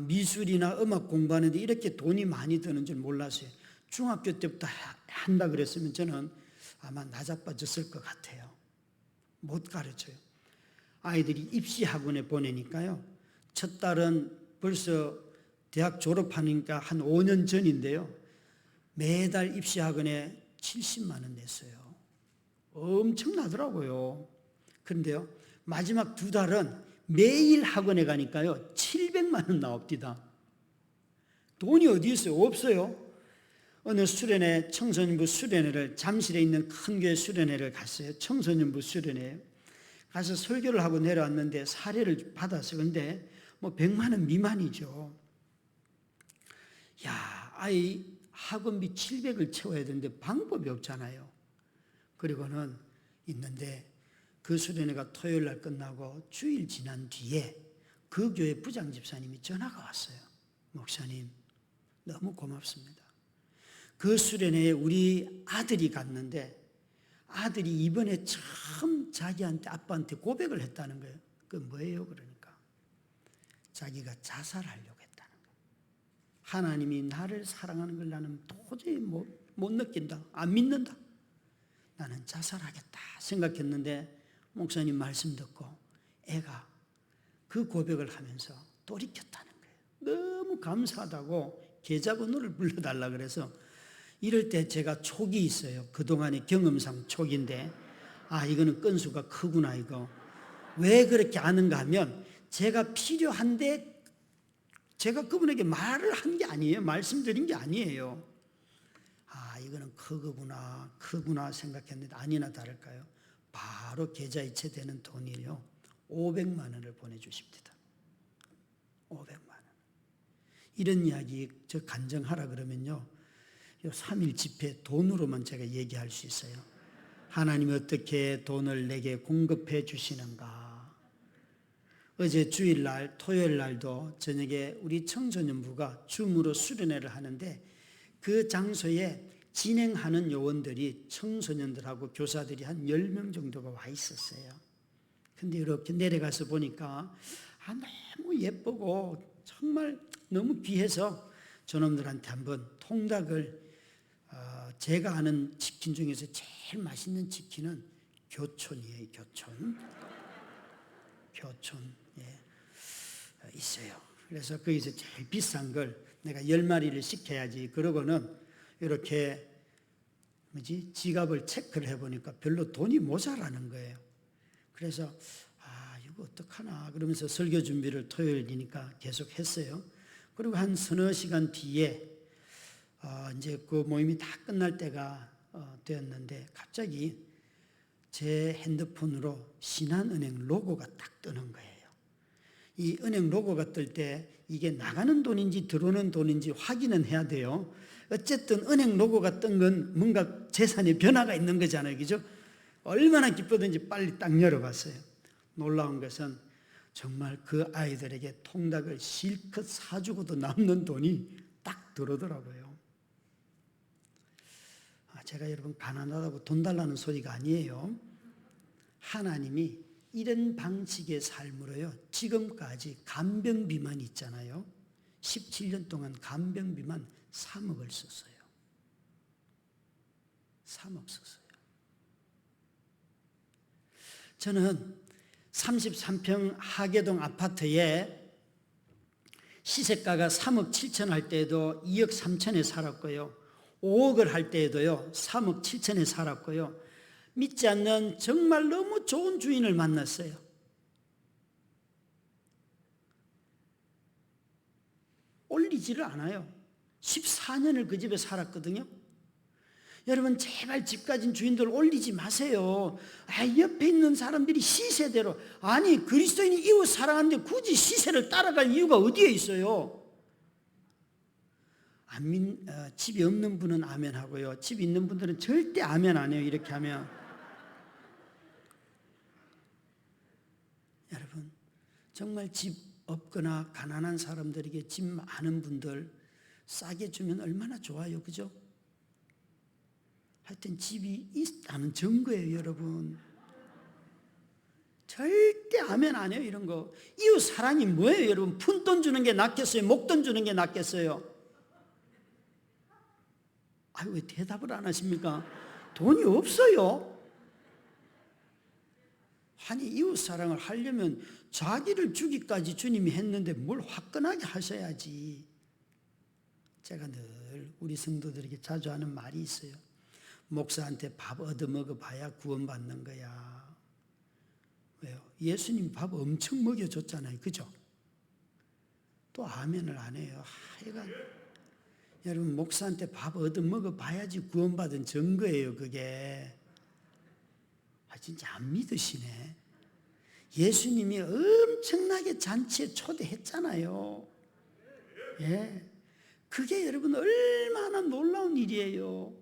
미술이나 음악 공부하는데 이렇게 돈이 많이 드는 줄 몰랐어요. 중학교 때부터 한다 그랬으면 저는 아마 나자빠졌을 것 같아요. 못 가르쳐요. 아이들이 입시학원에 보내니까요. 첫 딸은 벌써 대학 졸업하니까 한 5년 전인데요. 매달 입시학원에 70만 원 냈어요. 엄청나더라고요. 그런데요, 마지막 2달은 매일 학원에 가니까요 700만 원 나옵니다. 돈이 어디 있어요? 없어요. 어느 수련회, 청소년부 수련회를, 잠실에 있는 큰 교회 수련회를 갔어요. 청소년부 수련회 가서 설교를 하고 내려왔는데 사례를 받았어요. 그런데 뭐 100만 원 미만이죠. 야, 아이 학원비 700을 채워야 되는데 방법이 없잖아요. 그리고는 있는데 그 수련회가 토요일 날 끝나고 주일 지난 뒤에 그 교회 부장 집사님이 전화가 왔어요. 목사님, 너무 고맙습니다. 그 수련회에 우리 아들이 갔는데 아들이 이번에 처음 자기한테 아빠한테 고백을 했다는 거예요. 그 뭐예요? 그러니까 자기가 자살하려고 했다는 거예요. 하나님이 나를 사랑하는 걸 나는 도저히 못 느낀다. 안 믿는다. 나는 자살하겠다 생각했는데 목사님 말씀 듣고 애가 그 고백을 하면서 돌이켰다는 거예요. 너무 감사하다고 계좌번호를 불러달라 그래서 이럴 때 제가 촉이 있어요. 그동안의 경험상 촉인데 이거는 건수가 크구나 이거. 왜 그렇게 아는가 하면 제가 필요한데 제가 그분에게 말을 한 게 아니에요. 말씀드린 게 아니에요. 이거는 크구나 생각했는데 아니나 다를까요? 바로 계좌이체 되는 돈이요 500만 원을 보내주십니다. 500만 원. 이런 이야기 저 간증하라 그러면요 요 3일 집회 돈으로만 제가 얘기할 수 있어요. 하나님이 어떻게 돈을 내게 공급해 주시는가. 어제 주일날 토요일 날도 저녁에 우리 청소년부가 줌으로 수련회를 하는데 그 장소에 진행하는 요원들이 청소년들하고 교사들이 한 10명 정도가 와 있었어요. 근데 이렇게 내려가서 보니까 너무 예쁘고 정말 너무 귀해서 저놈들한테 한번 통닭을 제가 아는 치킨 중에서 제일 맛있는 치킨은 교촌이에요. 교촌 있어요. 그래서 거기서 제일 비싼 걸 내가 10마리를 시켜야지. 그러고는 이렇게 지갑을 체크를 해보니까 별로 돈이 모자라는 거예요. 그래서 이거 어떡하나 그러면서 설교 준비를 토요일이니까 계속 했어요. 그리고 한 서너 시간 뒤에 이제 그 모임이 다 끝날 때가 되었는데 갑자기 제 핸드폰으로 신한은행 로고가 딱 뜨는 거예요. 이 은행 로고가 뜰 때 이게 나가는 돈인지 들어오는 돈인지 확인은 해야 돼요. 어쨌든 은행 로고가 뜬 건 뭔가 재산에 변화가 있는 거잖아요. 그죠? 얼마나 기쁘든지 빨리 딱 열어봤어요. 놀라운 것은 정말 그 아이들에게 통닭을 실컷 사주고도 남는 돈이 딱 들어오더라고요. 제가 여러분 가난하다고 돈 달라는 소리가 아니에요. 하나님이 이런 방식의 삶으로요 지금까지 간병비만 있잖아요. 17년 동안 간병비만 3억을 썼어요. 3억 썼어요. 저는 33평 하계동 아파트에 시세가가 3억 7천 할 때에도 2억 3천에 살았고요. 5억을 할 때에도요 3억 7천에 살았고요. 믿지 않는 정말 너무 좋은 주인을 만났어요. 올리지를 않아요. 14년을 그 집에 살았거든요. 여러분 제발 집 가진 주인들 올리지 마세요. 옆에 있는 사람들이 시세대로, 아니 그리스도인이 이웃 사랑하는데 굳이 시세를 따라갈 이유가 어디에 있어요? 집이 없는 분은 아멘 하고요, 집 있는 분들은 절대 아멘 안 해요. 이렇게 하면 여러분 정말 집 없거나 가난한 사람들에게 집 많은 분들 싸게 주면 얼마나 좋아요, 그죠? 하여튼 집이 있다는 증거예요, 여러분. 절대 아멘 안 해요, 이런 거. 이웃 사랑이 뭐예요, 여러분? 푼돈 주는 게 낫겠어요? 목돈 주는 게 낫겠어요? 아유, 왜 대답을 안 하십니까? 돈이 없어요. 아니, 이웃 사랑을 하려면 자기를 주기까지 주님이 했는데 뭘 화끈하게 하셔야지. 제가 늘 우리 성도들에게 자주 하는 말이 있어요. 목사한테 밥 얻어먹어 봐야 구원받는 거야. 왜요? 예수님 밥 엄청 먹여줬잖아요, 그죠? 또 아멘을 안 해요. 하여간 여러분 목사한테 밥 얻어먹어 봐야지 구원받은 증거예요, 그게. 진짜 안 믿으시네. 예수님이 엄청나게 잔치에 초대했잖아요. 예, 그게 여러분 얼마나 놀라운 일이에요.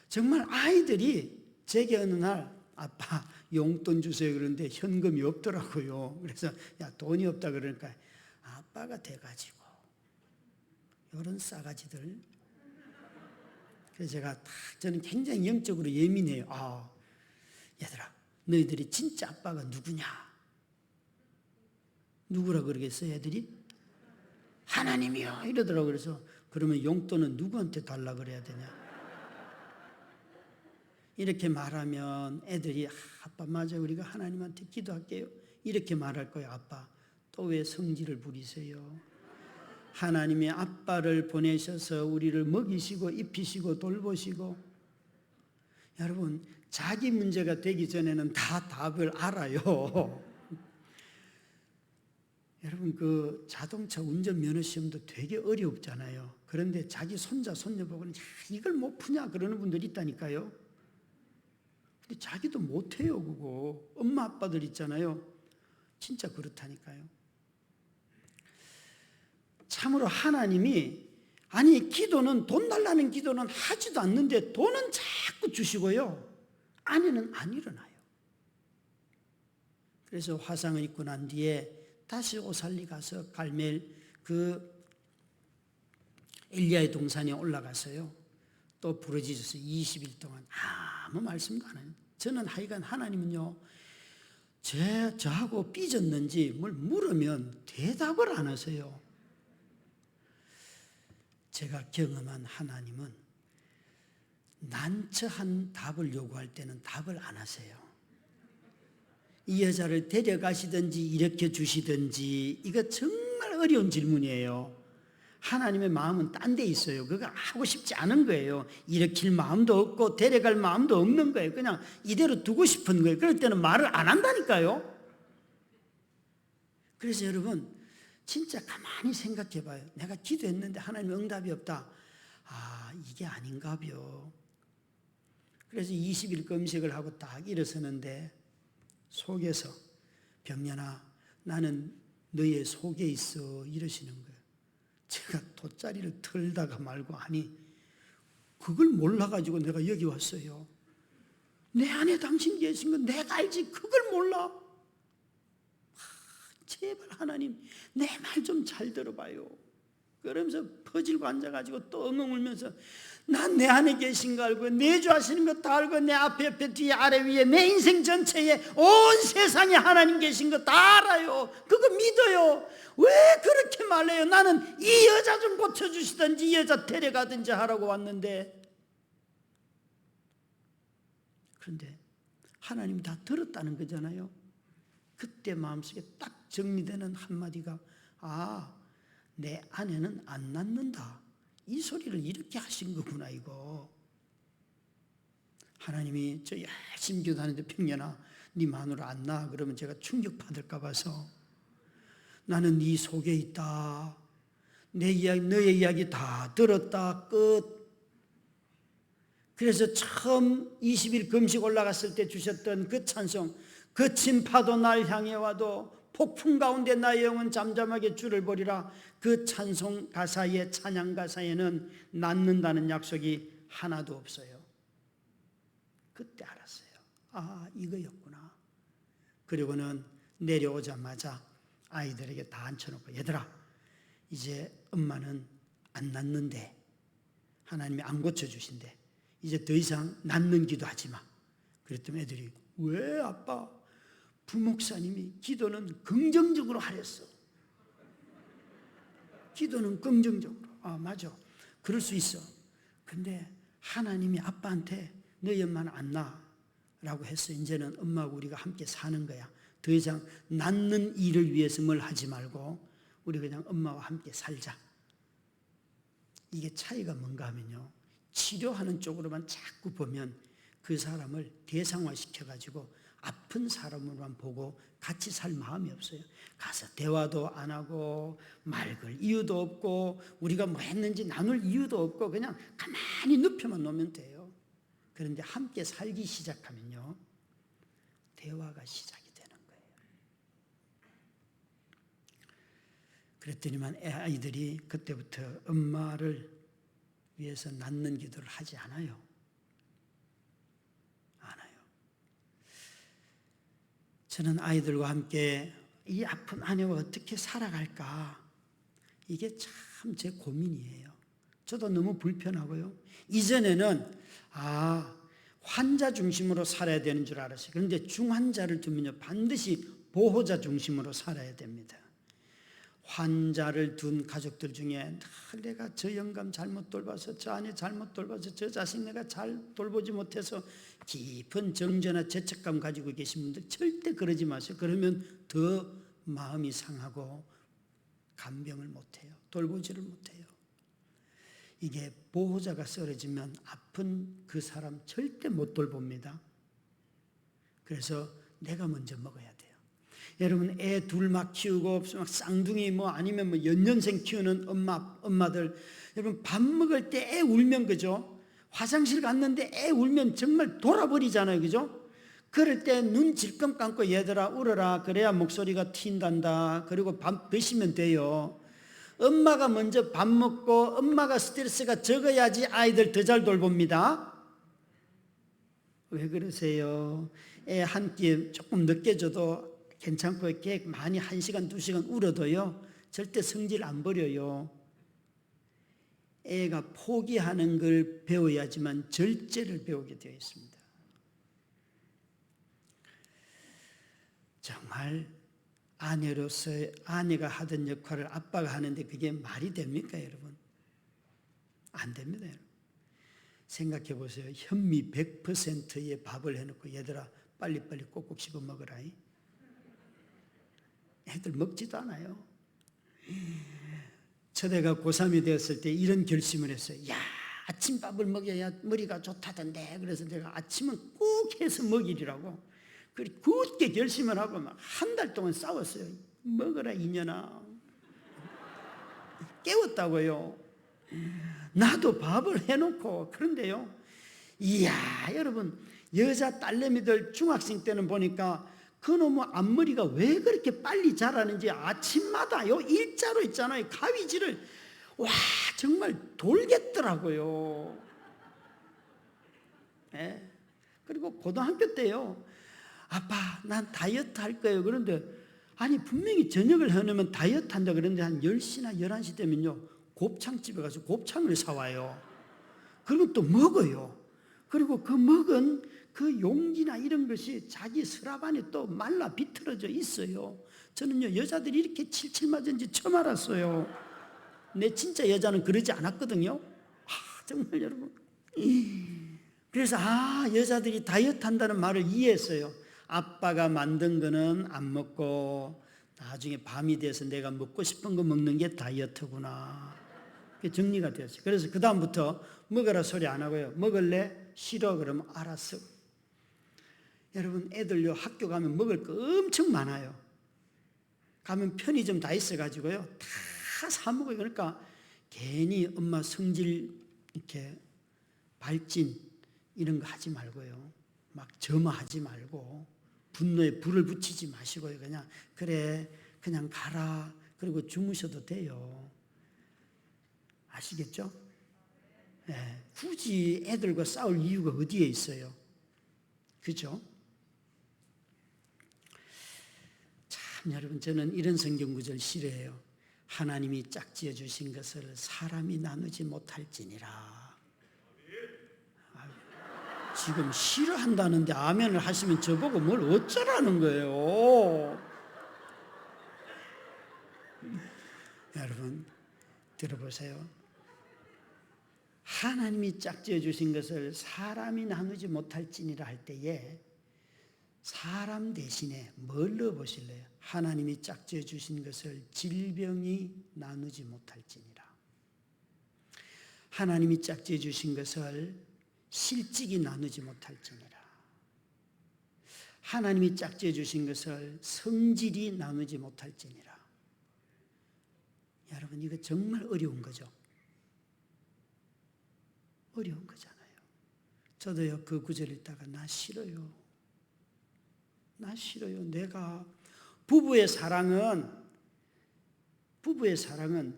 정말 아이들이 제게 어느 날 아빠 용돈 주세요 그러는데 현금이 없더라고요. 그래서 야 돈이 없다 그러니까 아빠가 돼가지고 이런 싸가지들. 그래서 제가 저는 굉장히 영적으로 예민해요. 얘들아 너희들이 진짜 아빠가 누구냐? 누구라 그러겠어요 애들이? 하나님이요 이러더라고요. 그래서 그러면 용돈은 누구한테 달라 그래야 되냐? 이렇게 말하면 애들이 아빠 맞아요, 우리가 하나님한테 기도할게요 이렇게 말할 거예요. 아빠 또 왜 성질을 부리세요? 하나님이 아빠를 보내셔서 우리를 먹이시고 입히시고 돌보시고. 여러분 자기 문제가 되기 전에는 다 답을 알아요. 여러분 그 자동차 운전면허 시험도 되게 어렵잖아요. 그런데 자기 손자 손녀 보고는 이걸 못 푸냐 그러는 분들이 있다니까요. 근데 자기도 못해요 그거. 엄마 아빠들 있잖아요. 진짜 그렇다니까요. 참으로 하나님이 아니 기도는 돈 달라는 기도는 하지도 않는데 돈은 자꾸 주시고요. 아내는 안 일어나요. 그래서 화상을 입고 난 뒤에 다시 오살리 가서 갈멜 그 엘리야의 동산에 올라가서요. 또 부르짖어서 20일 동안 아무 말씀도 안 해요. 저는 하여간 하나님은요. 저하고 삐졌는지 뭘 물으면 대답을 안 하세요. 제가 경험한 하나님은 난처한 답을 요구할 때는 답을 안 하세요. 이 여자를 데려가시든지 이렇게 주시든지 이거 정말 어려운 질문이에요. 하나님의 마음은 딴 데 있어요. 그거 하고 싶지 않은 거예요. 일으킬 마음도 없고 데려갈 마음도 없는 거예요. 그냥 이대로 두고 싶은 거예요. 그럴 때는 말을 안 한다니까요. 그래서 여러분 진짜 가만히 생각해 봐요. 내가 기도했는데 하나님 응답이 없다. 이게 아닌가벼. 그래서 20일 금식을 하고 딱 일어서는데 속에서 병년아 나는 너의 속에 있어 이러시는 거예요. 제가 돗자리를 털다가 말고 아니 그걸 몰라가지고 내가 여기 왔어요. 내 안에 당신 계신 건 내가 알지 그걸 몰라. 제발 하나님 내 말 좀 잘 들어봐요. 그러면서 퍼질고 앉아가지고 또 엉엉 울면서 난 내 안에 계신 거 알고 내주하시는 거 다 알고 내 앞에 옆에 뒤에 아래 위에 내 인생 전체에 온 세상에 하나님 계신 거 다 알아요. 그거 믿어요. 왜 그렇게 말해요? 나는 이 여자 좀 고쳐주시든지 이 여자 데려가든지 하라고 왔는데. 그런데 하나님이 다 들었다는 거잖아요. 그때 마음속에 딱 정리되는 한마디가 내 아내는 안 낳는다. 이 소리를 이렇게 하신 거구나 이거. 하나님이 저 열심히 기도하는데 병년아 네 마누라 안 낳아 그러면 제가 충격받을까 봐서 나는 네 속에 있다. 내 이야기 너의 이야기 다 들었다 끝. 그래서 처음 20일 금식 올라갔을 때 주셨던 그 찬송, 거친 파도 날 향해 와도 폭풍 가운데 나의 영은 잠잠하게 주를 보리라, 그 찬송 가사에, 찬양 가사에는 낫는다는 약속이 하나도 없어요. 그때 알았어요. 아, 이거였구나. 그리고는 내려오자마자 아이들에게 다 앉혀놓고, 얘들아, 이제 엄마는 안 낫는데, 하나님이 안 고쳐주신대. 이제 더 이상 낫는 기도하지 마. 그랬더니 애들이, 왜 아빠? 부목사님이 기도는 긍정적으로 하랬어. 기도는 긍정적으로. 아, 맞아. 그럴 수 있어. 근데 하나님이 아빠한테 너희 엄마는 안 나 라고 했어. 이제는 엄마하고 우리가 함께 사는 거야. 더 이상 낫는 일을 위해서 뭘 하지 말고 우리 그냥 엄마와 함께 살자. 이게 차이가 뭔가 하면요, 치료하는 쪽으로만 자꾸 보면 그 사람을 대상화시켜가지고 아픈 사람으로만 보고 같이 살 마음이 없어요. 가서 대화도 안 하고 말 걸 이유도 없고 우리가 뭐 했는지 나눌 이유도 없고 그냥 가만히 눕혀만 놓으면 돼요. 그런데 함께 살기 시작하면요, 대화가 시작이 되는 거예요. 그랬더니만 아이들이 그때부터 엄마를 위해서 낫는 기도를 하지 않아요. 저는 아이들과 함께 이 아픈 아내와 어떻게 살아갈까, 이게 참 제 고민이에요. 저도 너무 불편하고요. 이전에는 환자 중심으로 살아야 되는 줄 알았어요. 그런데 중환자를 두면요, 반드시 보호자 중심으로 살아야 됩니다. 환자를 둔 가족들 중에 내가 저 영감 잘못 돌봐서, 저 아내 잘못 돌봐서, 저 자식 내가 잘 돌보지 못해서 깊은 정죄나 죄책감 가지고 계신 분들 절대 그러지 마세요. 그러면 더 마음이 상하고 간병을 못해요. 돌보지를 못해요. 이게 보호자가 쓰러지면 아픈 그 사람 절대 못 돌봅니다. 그래서 내가 먼저 먹어야 돼요. 여러분, 애 둘 막 키우고 막 쌍둥이 아니면 연년생 키우는 엄마들, 여러분 밥 먹을 때 애 울면, 그죠? 화장실 갔는데 애 울면 정말 돌아버리잖아요, 그죠? 그럴 때 눈 질끔 감고 얘들아 울어라, 그래야 목소리가 튄단다. 그리고 밥 드시면 돼요. 엄마가 먼저 밥 먹고 엄마가 스트레스가 적어야지 아이들 더 잘 돌봅니다. 왜 그러세요? 애 한 끼 조금 늦게 줘도 괜찮고 이렇게 많이 1시간 2시간 울어도요, 절대 성질 안 버려요. 애가 포기하는 걸 배워야지만 절제를 배우게 되어 있습니다. 정말 아내로서 아내가 하던 역할을 아빠가 하는데 그게 말이 됩니까, 여러분? 안 됩니다, 여러분. 생각해 보세요. 현미 100%의 밥을 해놓고 얘들아 빨리빨리 꼭꼭 씹어 먹어라. 애들 먹지도 않아요. 저대가 고3이 되었을 때 이런 결심을 했어요. 야, 아침밥을 먹여야 머리가 좋다던데. 그래서 내가 아침은 꼭 해서 먹이리라고 그렇게 굳게 결심을 하고 막 한 달 동안 싸웠어요. 먹어라 이년아. 깨웠다고요. 나도 밥을 해놓고. 그런데요, 이야, 여러분, 여자 딸내미들 중학생 때는 보니까 그놈의 앞머리가 왜 그렇게 빨리 자라는지 아침마다요, 일자로 있잖아요, 가위질을 정말 돌겠더라고요. 네. 그리고 고등학교 때요, 아빠 난 다이어트 할 거예요. 그런데 아니 분명히 저녁을 해놓으면 다이어트 한다 그러는데 한 10시나 11시 되면요, 곱창집에 가서 곱창을 사와요. 그리고 또 먹어요. 그리고 그 먹은 그 용기나 이런 것이 자기 서랍 안에 또 말라 비틀어져 있어요. 저는요, 여자들이 이렇게 칠칠 맞은지 처음 알았어요. 내 진짜 여자는 그러지 않았거든요. 정말 여러분. 그래서 여자들이 다이어트 한다는 말을 이해했어요. 아빠가 만든 거는 안 먹고 나중에 밤이 돼서 내가 먹고 싶은 거 먹는 게 다이어트구나. 그게 정리가 되었어요. 그래서 그 다음부터 먹으라 소리 안 하고요, 먹을래? 싫어? 그러면 알았어. 여러분, 애들요 학교 가면 먹을 거 엄청 많아요. 가면 편의점 다 있어가지고요, 다 사 먹어요. 그러니까 괜히 엄마 성질 이렇게 발진, 이런 거 하지 말고요. 막 점화하지 말고 분노에 불을 붙이지 마시고요. 그냥 그래 그냥 가라. 그리고 주무셔도 돼요. 아시겠죠? 네, 굳이 애들과 싸울 이유가 어디에 있어요? 그죠? 참 여러분 저는 이런 성경 구절 싫어해요. 하나님이 짝지어 주신 것을 사람이 나누지 못할지니라. 지금 싫어한다는데 아멘을 하시면 저보고 뭘 어쩌라는 거예요. 여러분 들어보세요. 하나님이 짝지어 주신 것을 사람이 나누지 못할지니라 할 때에 사람 대신에 뭘 넣어보실래요? 하나님이 짝지어 주신 것을 질병이 나누지 못할지니라. 하나님이 짝지어 주신 것을 실직이 나누지 못할지니라. 하나님이 짝지어 주신 것을 성질이 나누지 못할지니라. 여러분 이거 정말 어려운 거죠. 어려운 거잖아요. 저도요 그 구절 읽다가 나 싫어요. 나 싫어요. 내가 부부의 사랑은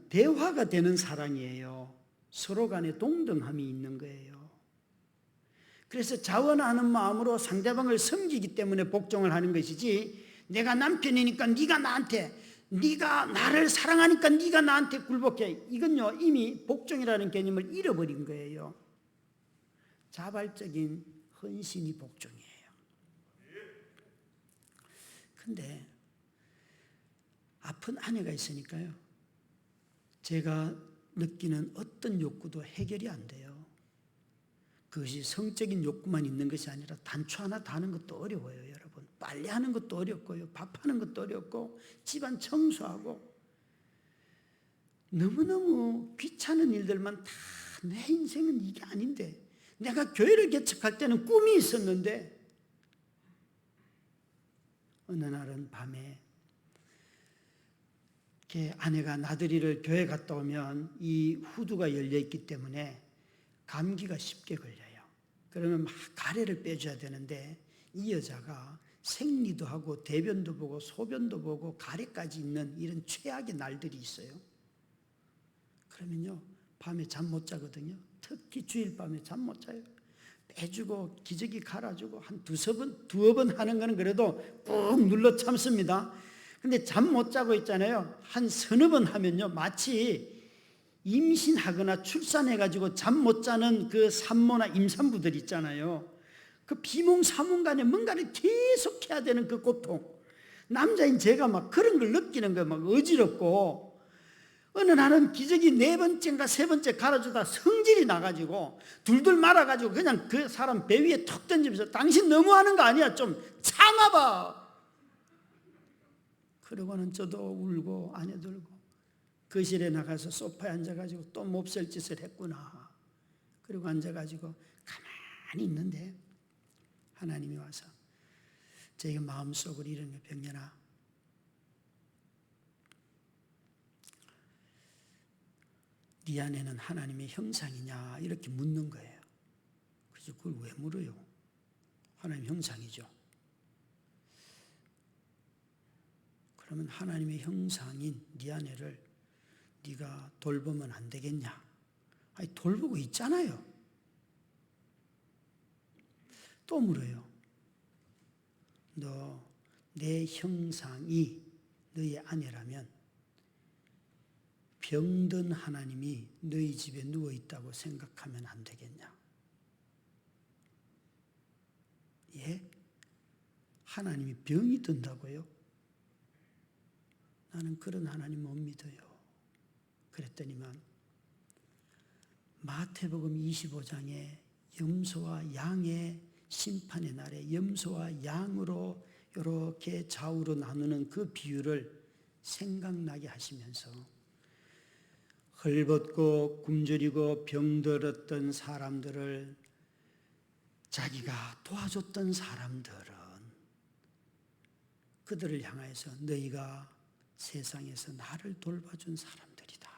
대화가 되는 사랑이에요. 서로 간에 동등함이 있는 거예요. 그래서 자원하는 마음으로 상대방을 섬기기 때문에 복종을 하는 것이지 내가 남편이니까 네가 나를 사랑하니까 네가 나한테 굴복해. 이건요 이미 복종이라는 개념을 잃어버린 거예요. 자발적인 헌신이 복종이에요. 근데 아픈 아내가 있으니까요. 제가 느끼는 어떤 욕구도 해결이 안 돼요. 그것이 성적인 욕구만 있는 것이 아니라 단추 하나 다는 것도 어려워요, 여러분. 빨래하는 것도 어렵고요. 밥하는 것도 어렵고 집안 청소하고 너무너무 귀찮은 일들만 다 내 인생은 이게 아닌데 내가 교회를 개척할 때는 꿈이 있었는데 어느 날은 밤에 아내가 나들이를 교회 갔다 오면 이 후두가 열려있기 때문에 감기가 쉽게 걸려요. 그러면 막 가래를 빼줘야 되는데 이 여자가 생리도 하고 대변도 보고 소변도 보고 가래까지 있는 이런 최악의 날들이 있어요. 그러면요 밤에 잠 못 자거든요. 특히 주일 밤에 잠 못 자요. 빼주고 기저귀 갈아주고 한 두어 번 하는 거는 그래도 꾹 눌러 참습니다. 근데 잠 못 자고 있잖아요. 한 서너 번 하면요 마치 임신하거나 출산해가지고 잠 못 자는 그 산모나 임산부들 있잖아요. 그 비몽사몽간에 뭔가를 계속 해야 되는 그 고통. 남자인 제가 막 그런 걸 느끼는 거예요. 막 어지럽고. 어느 날은 기저귀 4번째인가 3번째 갈아주다 성질이 나가지고 둘둘 말아가지고 그냥 그 사람 배 위에 턱 던지면서 당신 너무하는 거 아니야? 좀 참아봐. 그러고는 저도 울고 아내도 울고 거실에 나가서 소파에 앉아가지고 또 몹쓸 짓을 했구나. 그리고 앉아가지고 가만히 있는데 하나님이 와서 제가 마음속으로 이런 거 병년아 네 안에는 하나님의 형상이냐 이렇게 묻는 거예요. 그래서 그걸 왜 물어요? 하나님 형상이죠. 그러면 하나님의 형상인 네 아내를 네가 돌보면 안 되겠냐? 아니 돌보고 있잖아요. 또 물어요. 너 내 형상이 너의 아내라면 병든 하나님이 너희 집에 누워있다고 생각하면 안 되겠냐? 예? 하나님이 병이 든다고요? 나는 그런 하나님 못 믿어요. 그랬더니만 마태복음 25장에 염소와 양의 심판의 날에 염소와 양으로 이렇게 좌우로 나누는 그 비유를 생각나게 하시면서 헐벗고 굶주리고 병들었던 사람들을 자기가 도와줬던 사람들은 그들을 향해서 너희가 세상에서 나를 돌봐준 사람들이다.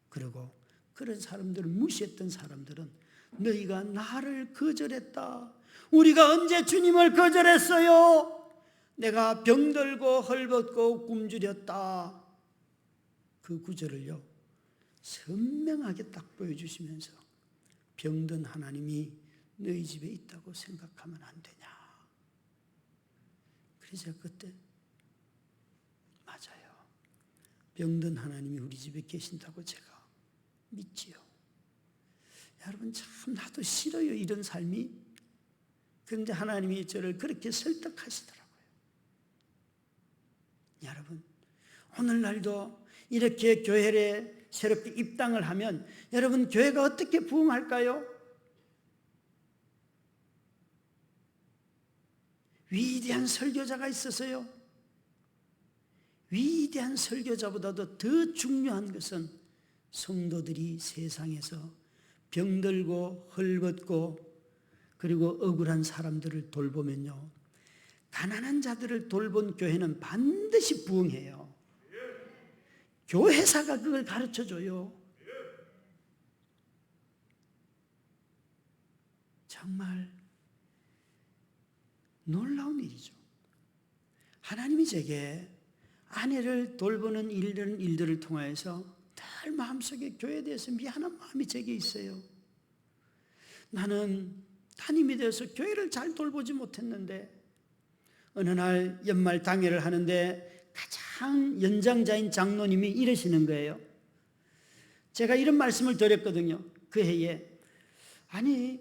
그리고 그런 사람들을 무시했던 사람들은 너희가 나를 거절했다. 우리가 언제 주님을 거절했어요? 내가 병들고 헐벗고 굶주렸다. 그 구절을요 선명하게 딱 보여주시면서 병든 하나님이 너희 집에 있다고 생각하면 안 되냐. 그래서 그때 맞아요. 병든 하나님이 우리 집에 계신다고 제가 믿지요. 여러분 참 나도 싫어요 이런 삶이. 그런데 하나님이 저를 그렇게 설득하시더라고요. 여러분 오늘날도 이렇게 교회에 새롭게 입당을 하면 여러분 교회가 어떻게 부흥할까요? 위대한 설교자가 있어서요. 위대한 설교자보다도 더 중요한 것은 성도들이 세상에서 병들고 헐벗고 그리고 억울한 사람들을 돌보면요 가난한 자들을 돌본 교회는 반드시 부흥해요. 교회사가 그걸 가르쳐줘요. 정말 놀라운 일이죠. 하나님이 제게 아내를 돌보는 이런 일들을 통하여서 늘 마음속에 교회에 대해서 미안한 마음이 제게 있어요. 나는 담임이 되어서 교회를 잘 돌보지 못했는데 어느 날 연말 당회를 하는데 가장 연장자인 장로님이 이러시는 거예요. 제가 이런 말씀을 드렸거든요. 그 해에. 아니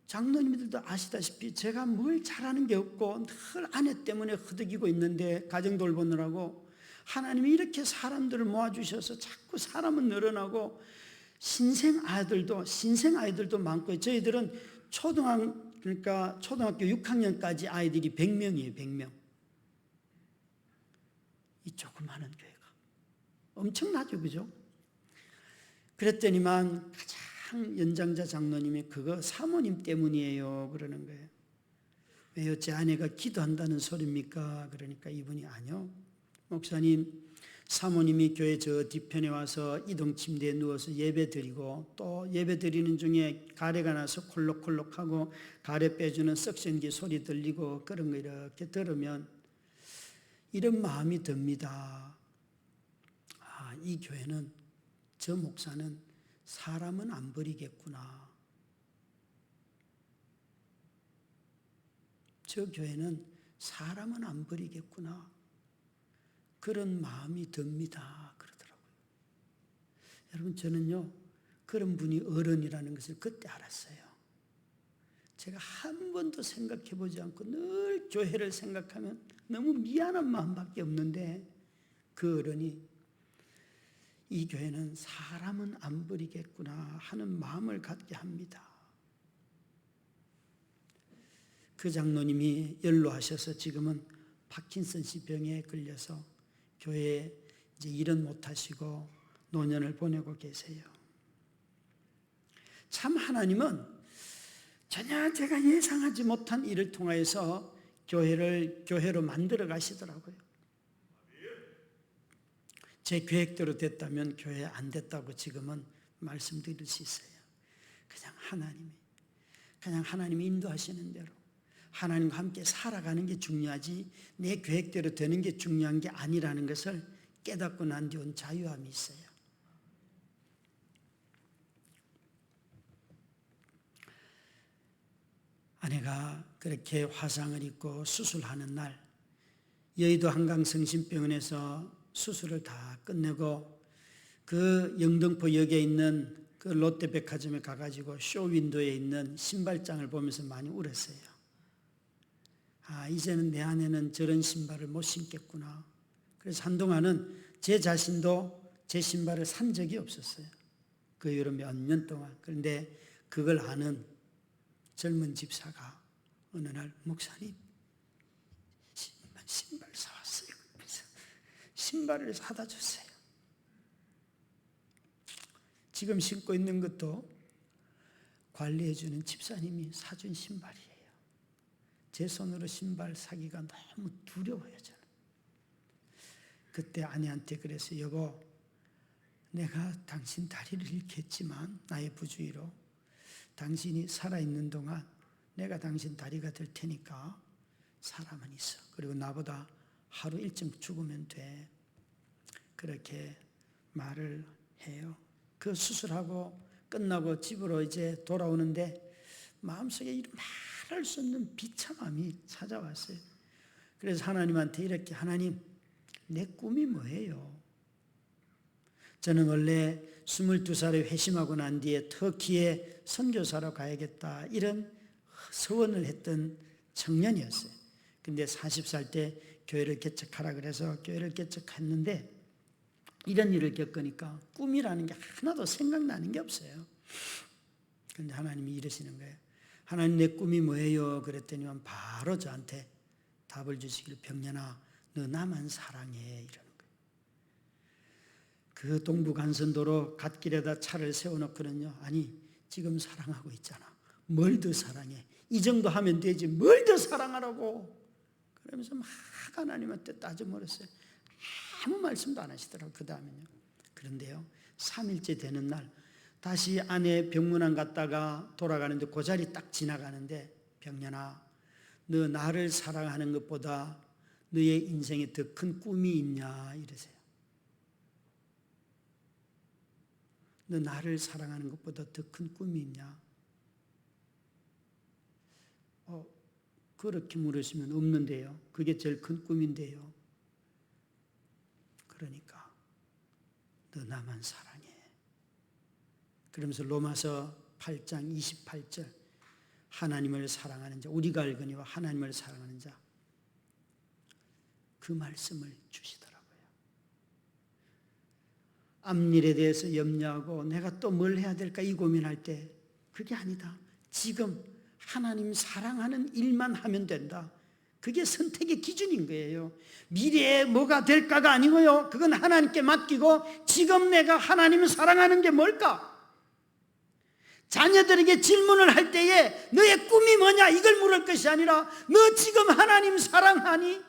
장로님들도 아시다시피 제가 뭘 잘하는 게 없고 늘 아내 때문에 허덕이고 있는데 가정 돌보느라고 하나님이 이렇게 사람들을 모아주셔서 자꾸 사람은 늘어나고 신생 아이들도 많고 저희들은 초등학교 6학년까지 아이들이 100명이에요. 100명. 이 조그마한 교회가 엄청나죠, 그죠? 그랬더니만 가장 연장자 장로님이 그거 사모님 때문이에요 그러는 거예요. 왜요? 제 아내가 기도한다는 소리입니까? 그러니까 이분이 아니요 목사님, 사모님이 교회 저 뒤편에 와서 이동 침대에 누워서 예배 드리고 또 예배 드리는 중에 가래가 나서 콜록콜록하고 가래 빼주는 석션기 소리 들리고 그런 거 이렇게 들으면 이런 마음이 듭니다. 아, 이 교회는 저 목사는 사람은 안 버리겠구나. 저 교회는 사람은 안 버리겠구나. 그런 마음이 듭니다. 그러더라고요. 여러분 저는요 그런 분이 어른이라는 것을 그때 알았어요. 제가 한 번도 생각해 보지 않고 늘 교회를 생각하면 너무 미안한 마음밖에 없는데 그 어른이 이 교회는 사람은 안 버리겠구나 하는 마음을 갖게 합니다. 그 장로님이 연로하셔서 지금은 파킨슨씨 병에 걸려서 교회에 이제 일은 못하시고 노년을 보내고 계세요. 참 하나님은 전혀 제가 예상하지 못한 일을 통하여서 교회를 교회로 만들어 가시더라고요. 제 계획대로 됐다면 교회 안 됐다고 지금은 말씀드릴 수 있어요. 그냥 하나님이 인도하시는 대로 하나님과 함께 살아가는 게 중요하지 내 계획대로 되는 게 중요한 게 아니라는 것을 깨닫고 난 뒤 온 자유함이 있어요. 아내가 그렇게 화상을 입고 수술하는 날 여의도 한강성심병원에서 수술을 다 끝내고 그 영등포역에 있는 그 롯데백화점에 가가지고 쇼윈도에 있는 신발장을 보면서 많이 울었어요. 아, 이제는 내 아내는 저런 신발을 못 신겠구나. 그래서 한동안은 제 자신도 제 신발을 산 적이 없었어요. 그 이후로 몇 년 동안. 그런데 그걸 아는 젊은 집사가 어느 날 목사님 신발 사왔어요. 그래서 신발을 사다 줬어요. 지금 신고 있는 것도 관리해주는 집사님이 사준 신발이에요. 제 손으로 신발 사기가 너무 두려워요. 저는. 그때 아내한테 그래서 여보 내가 당신 다리를 잃겠지만 나의 부주의로 당신이 살아있는 동안 내가 당신 다리가 될 테니까 사람은 있어. 그리고 나보다 하루 일찍 죽으면 돼. 그렇게 말을 해요. 그 수술하고 끝나고 집으로 이제 돌아오는데 마음속에 이런 말할 수 없는 비참함이 찾아왔어요. 그래서 하나님한테 이렇게, 하나님, 내 꿈이 뭐예요? 저는 원래 22살에 회심하고 난 뒤에 터키에 선교사로 가야겠다 이런 소원을 했던 청년이었어요. 근데 40살 때 교회를 개척하라 그래서 교회를 개척했는데 이런 일을 겪으니까 꿈이라는 게 하나도 생각나는 게 없어요. 그런데 하나님이 이러시는 거예요. 하나님, 내 꿈이 뭐예요? 그랬더니 바로 저한테 답을 주시기를, 병년아, 너 나만 사랑해, 이러는 거예요. 그 동부간선도로 갓길에다 차를 세워놓거든요. 아니, 지금 사랑하고 있잖아. 뭘 더 사랑해? 이 정도 하면 되지 뭘 더 사랑하라고. 그러면서 막 하나님한테 따져 물었어요. 아무 말씀도 안 하시더라고요. 그 다음에요. 그런데요, 3일째 되는 날 다시 아내 병문안 갔다가 돌아가는데 그 자리 딱 지나가는데, 병년아, 너 나를 사랑하는 것보다 너의 인생에 더 큰 꿈이 있냐 이러세요. 너 나를 사랑하는 것보다 더 큰 꿈이 있냐? 그렇게 물으시면 없는데요. 그게 제일 큰 꿈인데요. 그러니까 너 나만 사랑해. 그러면서 로마서 8장 28절, 하나님을 사랑하는 자, 우리가 알거니와 하나님을 사랑하는 자, 그 말씀을 주시더라고요. 앞일에 대해서 염려하고 내가 또 뭘 해야 될까 이 고민할 때 그게 아니다. 지금 하나님 사랑하는 일만 하면 된다. 그게 선택의 기준인 거예요. 미래에 뭐가 될까가 아니고요. 그건 하나님께 맡기고 지금 내가 하나님을 사랑하는 게 뭘까? 자녀들에게 질문을 할 때에 너의 꿈이 뭐냐 이걸 물을 것이 아니라 너 지금 하나님 사랑하니?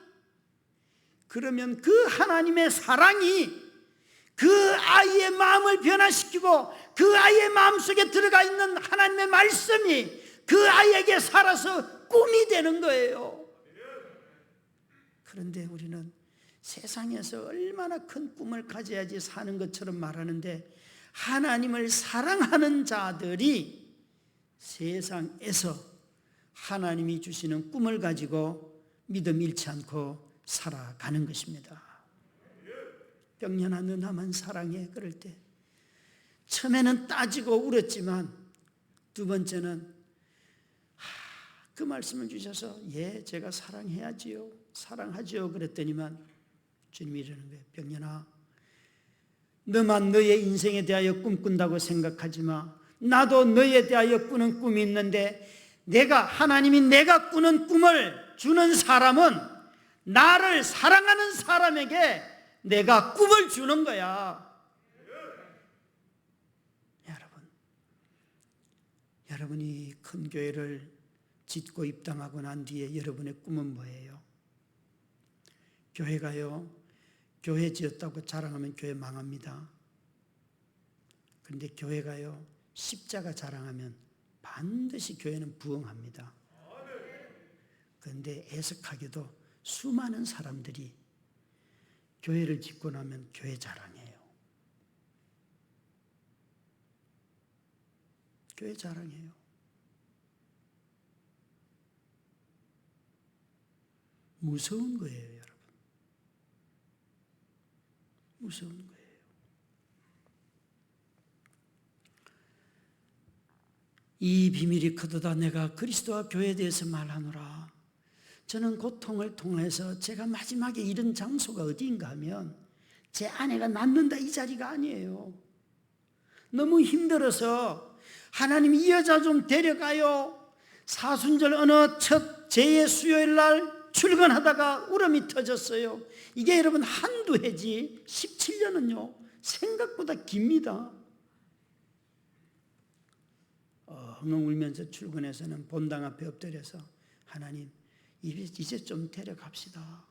그러면 그 하나님의 사랑이 그 아이의 마음을 변화시키고 그 아이의 마음속에 들어가 있는 하나님의 말씀이 그 아이에게 살아서 꿈이 되는 거예요. 그런데 우리는 세상에서 얼마나 큰 꿈을 가져야지 사는 것처럼 말하는데, 하나님을 사랑하는 자들이 세상에서 하나님이 주시는 꿈을 가지고 믿음 잃지 않고 살아가는 것입니다. 병년아, 너 나만 사랑해. 그럴 때 처음에는 따지고 울었지만 두 번째는 그 말씀을 주셔서 예, 제가 사랑해야지요, 사랑하지요 그랬더니만 주님이 이러는 거예요. 병년아, 너만 너의 인생에 대하여 꿈꾼다고 생각하지 마. 나도 너에 대하여 꾸는 꿈이 있는데, 하나님이 내가 꾸는 꿈을 주는 사람은 나를 사랑하는 사람에게 내가 꿈을 주는 거야. 여러분이 큰 교회를 짓고 입당하고 난 뒤에 여러분의 꿈은 뭐예요? 교회가요, 교회 지었다고 자랑하면 교회 망합니다. 그런데 교회가요, 십자가 자랑하면 반드시 교회는 부흥합니다. 그런데 애석하게도 수많은 사람들이 교회를 짓고 나면 교회 자랑해요. 교회 자랑해요. 무서운 거예요, 여러분. 무서운 거예요. 이 비밀이 크도다 내가 그리스도와 교회에 대해서 말하노라. 저는 고통을 통해서 제가 마지막에 이른 장소가 어디인가 하면 제 아내가 낳는다 이 자리가 아니에요. 너무 힘들어서 하나님 이 여자 좀 데려가요. 사순절 어느 첫 제 수요일 날 출근하다가 울음이 터졌어요. 이게 여러분 한두 해지 17년은요 생각보다 깁니다. 엉엉 울면서 출근해서는 본당 앞에 엎드려서 하나님 이제 좀 데려갑시다.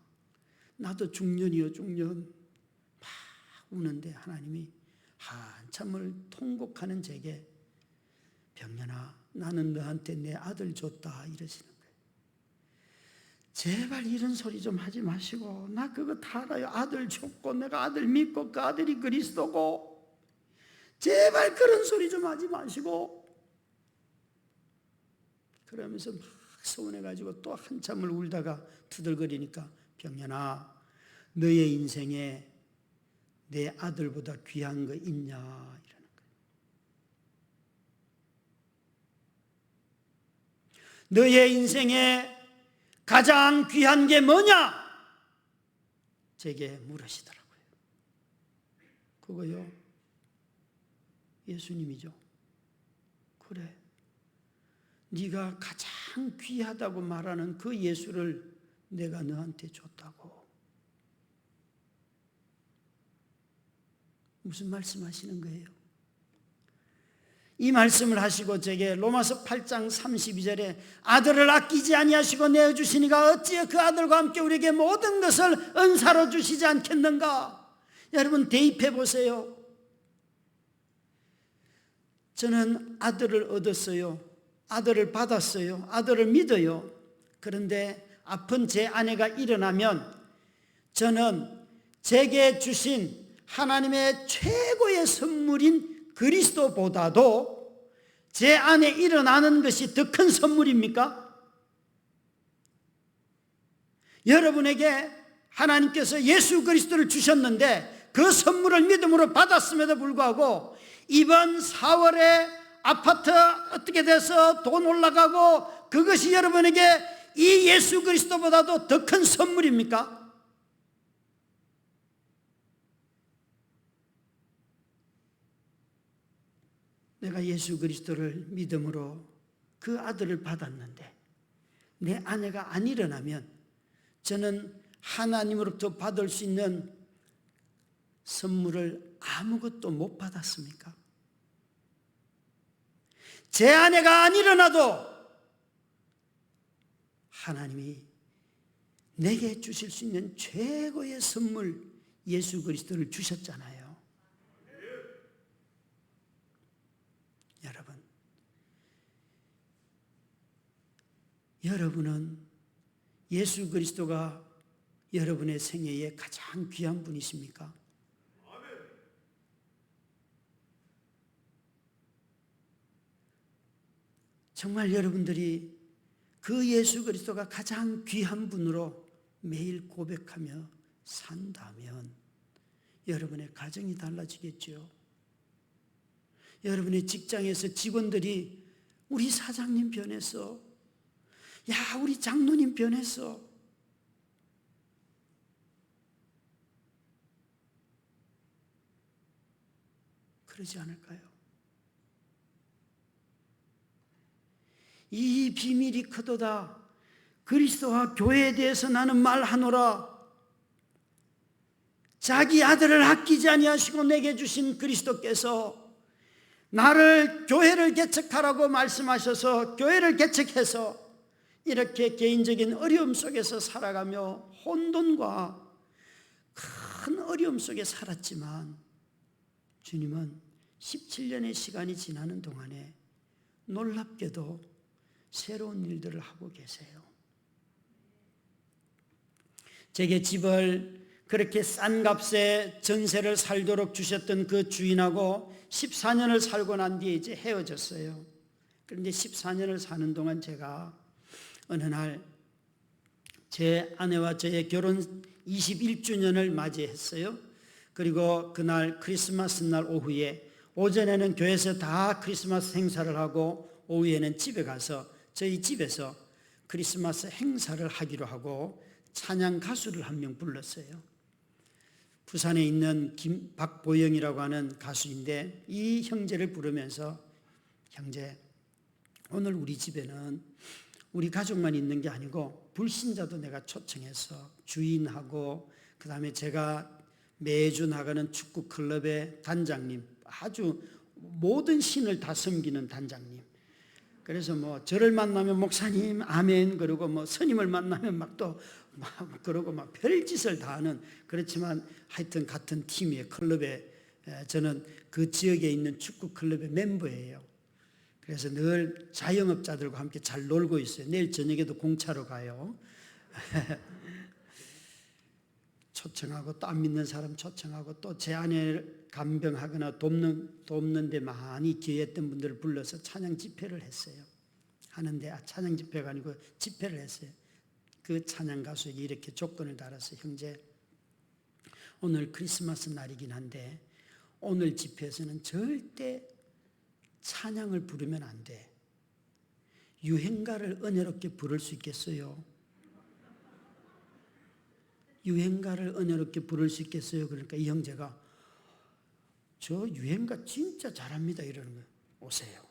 나도 중년이요 중년. 막 우는데 하나님이 한참을 통곡하는 제게 병년아, 나는 너한테 내 아들 줬다 이러시는 거예요. 제발 이런 소리 좀 하지 마시고, 나 그거 다 알아요. 아들 줬고 내가 아들 믿고 그 아들이 그리스도고, 제발 그런 소리 좀 하지 마시고, 그러면서 막 서운해가지고 또 한참을 울다가 투덜거리니까, 병년아, 너의 인생에 내 아들보다 귀한 거 있냐 이러는 거예요. 너의 인생에 가장 귀한 게 뭐냐? 제게 물으시더라고요. 그거요, 예수님이죠. 그래, 네가 가장 귀하다고 말하는 그 예수를 내가 너한테 줬다고. 무슨 말씀하시는 거예요? 이 말씀을 하시고 제게 로마서 8장 32절에 아들을 아끼지 아니하시고 내어주시니가 어찌 그 아들과 함께 우리에게 모든 것을 은사로 주시지 않겠는가? 여러분 대입해 보세요. 저는 아들을 얻었어요. 아들을 받았어요. 아들을 믿어요. 그런데 아픈 제 아내가 일어나면 저는 제게 주신 하나님의 최고의 선물인 그리스도보다도 제 안에 일어나는 것이 더 큰 선물입니까? 여러분에게 하나님께서 예수 그리스도를 주셨는데 그 선물을 믿음으로 받았음에도 불구하고 이번 4월에 아파트 어떻게 돼서 돈 올라가고 그것이 여러분에게 이 예수 그리스도보다도 더 큰 선물입니까? 내가 예수 그리스도를 믿음으로 그 아들을 받았는데 내 아내가 안 일어나면 저는 하나님으로부터 받을 수 있는 선물을 아무것도 못 받았습니까? 제 아내가 안 일어나도 하나님이 내게 주실 수 있는 최고의 선물 예수 그리스도를 주셨잖아요. 여러분은 예수 그리스도가 여러분의 생애에 가장 귀한 분이십니까? 정말 여러분들이 그 예수 그리스도가 가장 귀한 분으로 매일 고백하며 산다면 여러분의 가정이 달라지겠죠. 여러분의 직장에서 직원들이 우리 사장님 변했어, 야 우리 장로님 변했어, 그러지 않을까요? 이 비밀이 크도다. 그리스도와 교회에 대해서 나는 말하노라. 자기 아들을 아끼지 아니하시고 내게 주신 그리스도께서 나를 교회를 개척하라고 말씀하셔서 교회를 개척해서 이렇게 개인적인 어려움 속에서 살아가며 혼돈과 큰 어려움 속에 살았지만 주님은 17년의 시간이 지나는 동안에 놀랍게도 새로운 일들을 하고 계세요. 제게 집을 그렇게 싼 값에 전세를 살도록 주셨던 그 주인하고 14년을 살고 난 뒤에 이제 헤어졌어요. 그런데 14년을 사는 동안 제가 어느 날 제 아내와 저의 결혼 21주년을 맞이했어요. 그리고 그날 크리스마스 날 오후에, 오전에는 교회에서 다 크리스마스 행사를 하고 오후에는 집에 가서 저희 집에서 크리스마스 행사를 하기로 하고 찬양 가수를 한 명 불렀어요. 부산에 있는 박보영이라고 하는 가수인데 이 형제를 부르면서, 형제, 오늘 우리 집에는 우리 가족만 있는 게 아니고 불신자도 내가 초청해서 주인하고 그 다음에 제가 매주 나가는 축구 클럽의 단장님, 아주 모든 신을 다 섬기는 단장님, 그래서 뭐 저를 만나면 목사님 아멘 그러고 뭐 스님을 만나면 막 또 막 그러고 막 별짓을 다 하는, 그렇지만 하여튼 같은 팀의 클럽에, 저는 그 지역에 있는 축구 클럽의 멤버예요. 그래서 늘 자영업자들과 함께 잘 놀고 있어요. 내일 저녁에도 공차로 가요. 초청하고 또 안 믿는 사람 초청하고 또 제 아내를 간병하거나 돕는 데 많이 기여했던 분들을 불러서 찬양 집회를 했어요. 하는데 찬양 집회가 아니고 집회를 했어요. 그 찬양 가수에게 이렇게 조건을 달았어요. 형제, 오늘 크리스마스 날이긴 한데 오늘 집회에서는 절대 찬양을 부르면 안 돼. 유행가를 은혜롭게 부를 수 있겠어요? 유행가를 은혜롭게 부를 수 있겠어요? 그러니까 이 형제가 저 유행가 진짜 잘합니다 이러는 거예요. 오세요.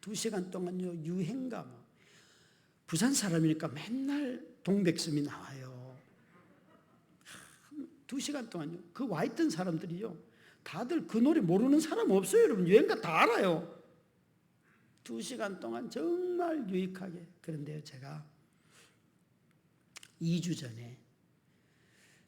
2시간 동안요 유행가 부산 사람이니까 맨날 동백섬이 나와요. 2시간 동안요. 그 와 있던 사람들이요 다들 그 노래 모르는 사람 없어요. 여러분 유행가 다 알아요. 2시간 동안 정말 유익하게. 그런데요 제가 2주 전에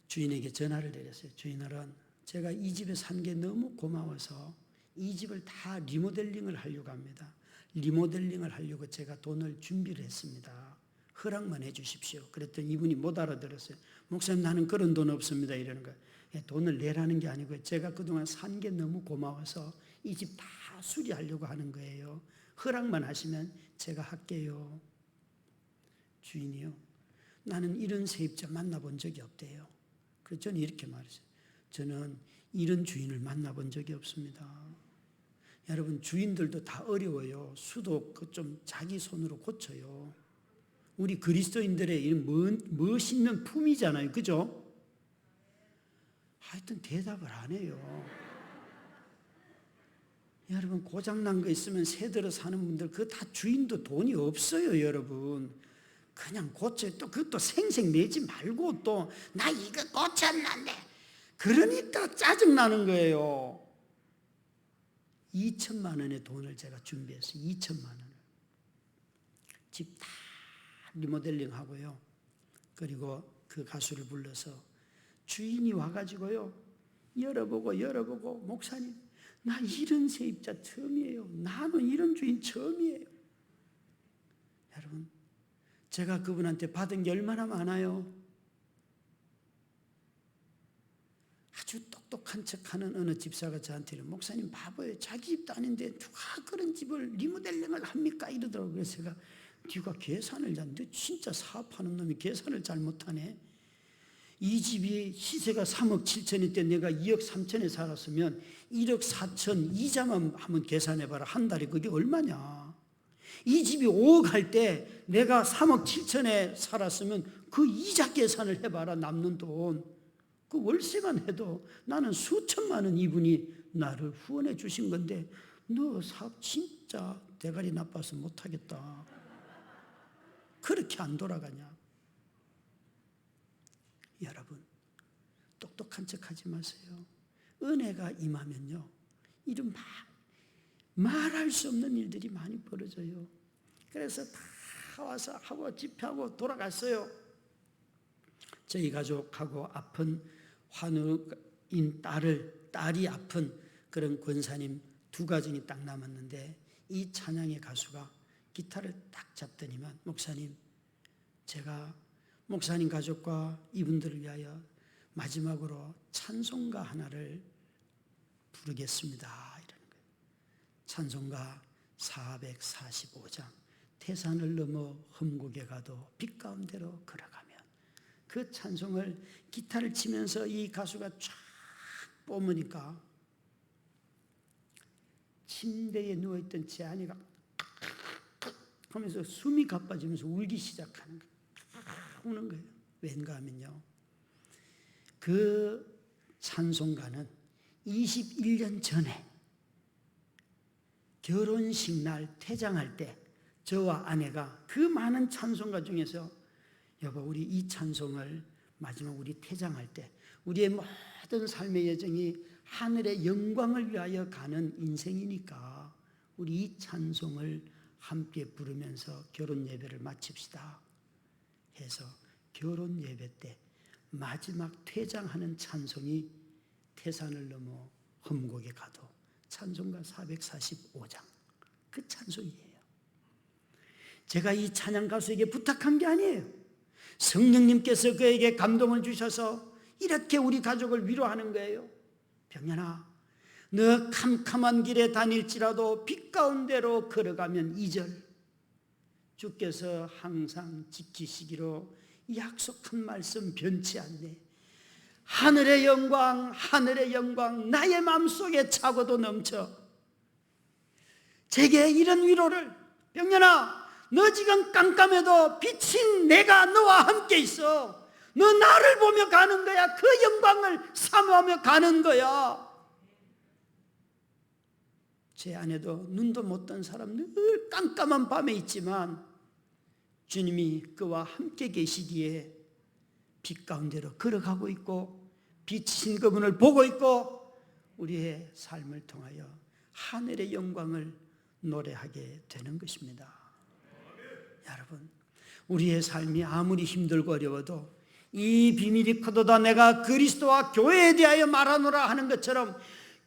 주인에게 전화를 드렸어요. 주인어른, 제가 이 집에 산 게 너무 고마워서 이 집을 다 리모델링을 하려고 합니다. 리모델링을 하려고 제가 돈을 준비를 했습니다. 허락만 해 주십시오. 그랬더니 이분이 못 알아들었어요. 목사님 나는 그런 돈 없습니다 이러는 거예요. 돈을 내라는 게 아니고요. 제가 그동안 산 게 너무 고마워서 이 집 다 수리하려고 하는 거예요. 허락만 하시면 제가 할게요. 주인이요. 나는 이런 세입자 만나본 적이 없대요. 그래서 저는 이렇게 말했어요. 저는 이런 주인을 만나본 적이 없습니다. 여러분 주인들도 다 어려워요. 수도 좀 자기 손으로 고쳐요. 우리 그리스도인들의 이런 멋있는 품이잖아요. 그죠? 하여튼 대답을 안 해요. 여러분 고장난 거 있으면 새 들어 사는 분들 그거 다 주인도 돈이 없어요. 여러분 그냥 고쳐요. 또 그것도 생색 내지 말고 또 나 이거 고쳤는데 그러니까 짜증나는 거예요. 2천만 원의 돈을 제가 준비했어요. 2천만 원을. 집 다 리모델링 하고요. 그리고 그 가수를 불러서 주인이 와가지고요. 열어보고 목사님 나 이런 세입자 처음이에요. 나는 이런 주인 처음이에요. 여러분 제가 그분한테 받은 게 얼마나 많아요. 아주 똑똑한 척하는 어느 집사가 저한테는 목사님 바보예요. 자기 집도 아닌데 누가 그런 집을 리모델링을 합니까? 이러더라고요. 그래서 제가 네가 계산을 너 진짜 사업하는 놈이 계산을 잘 못하네. 이 집이 시세가 3억 7천일 때 내가 2억 3천에 살았으면 1억 4천 이자만 한번 계산해봐라. 한 달에 그게 얼마냐. 이 집이 5억 할 때 내가 3억 7천에 살았으면 그 이자 계산을 해봐라. 남는 돈. 그 월세만 해도 나는 수천만 원 이분이 나를 후원해 주신 건데 너 사업 진짜 대가리 나빠서 못하겠다. 그렇게 안 돌아가냐. 여러분 똑똑한 척하지 마세요. 은혜가 임하면요 이런 말할 수 없는 일들이 많이 벌어져요. 그래서 다 와서 하고 집회하고 돌아갔어요. 저희 가족하고 아픈 환우인 딸이 아픈 그런 권사님 2가정이 딱 남았는데 이 찬양의 가수가 기타를 딱 잡더니만 목사님 제가 목사님 가족과 이분들을 위하여 마지막으로 찬송가 하나를 부르겠습니다 이러는 거예요. 찬송가 445장 태산을 넘어 험곡에 가도 빛 가운데로 걸어가면 그 찬송을 기타를 치면서 이 가수가 쫙 뿜으니까 침대에 누워있던 제 아내가 하면서 숨이 가빠지면서 울기 시작하는 거예요. 우는 거예요. 왠가 하면요 그 찬송가는 21년 전에 결혼식 날 퇴장할 때 저와 아내가 그 많은 찬송가 중에서 여보 우리 이 찬송을 마지막 우리 퇴장할 때 우리의 모든 삶의 여정이 하늘의 영광을 위하여 가는 인생이니까 우리 이 찬송을 함께 부르면서 결혼 예배를 마칩시다 해서 결혼 예배 때 마지막 퇴장하는 찬송이 태산을 넘어 험곡에 가도 찬송가 445장 그 찬송이에요. 제가 이 찬양 가수에게 부탁한 게 아니에요. 성령님께서 그에게 감동을 주셔서 이렇게 우리 가족을 위로하는 거예요. 병연아, 너 캄캄한 길에 다닐지라도 빛 가운데로 걸어가면 2절 주께서 항상 지키시기로 약속한 말씀 변치 않네. 하늘의 영광, 하늘의 영광, 나의 마음속에 차고도 넘쳐. 제게 이런 위로를, 병연아, 너 지금 깜깜해도 빛인 내가 너와 함께 있어. 너 나를 보며 가는 거야. 그 영광을 사모하며 가는 거야. 제 아내도 눈도 못 뜬 사람, 늘 깜깜한 밤에 있지만 주님이 그와 함께 계시기에 빛 가운데로 걸어가고 있고 빛이신 그분을 보고 있고 우리의 삶을 통하여 하늘의 영광을 노래하게 되는 것입니다. 여러분, 우리의 삶이 아무리 힘들고 어려워도 이 비밀이 커도다 내가 그리스도와 교회에 대하여 말하노라 하는 것처럼,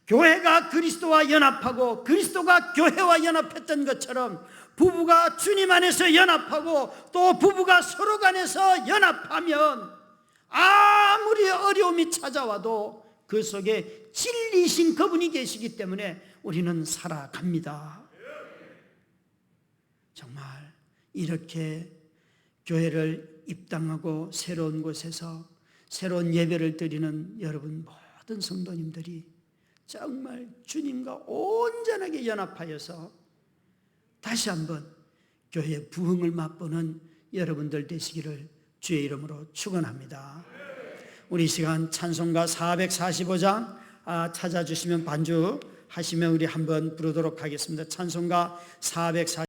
교회가 그리스도와 연합하고 그리스도가 교회와 연합했던 것처럼 부부가 주님 안에서 연합하고 또 부부가 서로 간에서 연합하면 아무리 어려움이 찾아와도 그 속에 진리이신 그분이 계시기 때문에 우리는 살아갑니다. 정말 이렇게 교회를 입당하고 새로운 곳에서 새로운 예배를 드리는 여러분 모든 성도님들이 정말 주님과 온전하게 연합하여서 다시 한번 교회의 부흥을 맛보는 여러분들 되시기를 주의 이름으로 축원합니다. 우리 시간 찬송가 445장 찾아주시면 반주하시면 우리 한번 부르도록 하겠습니다. 찬송가 445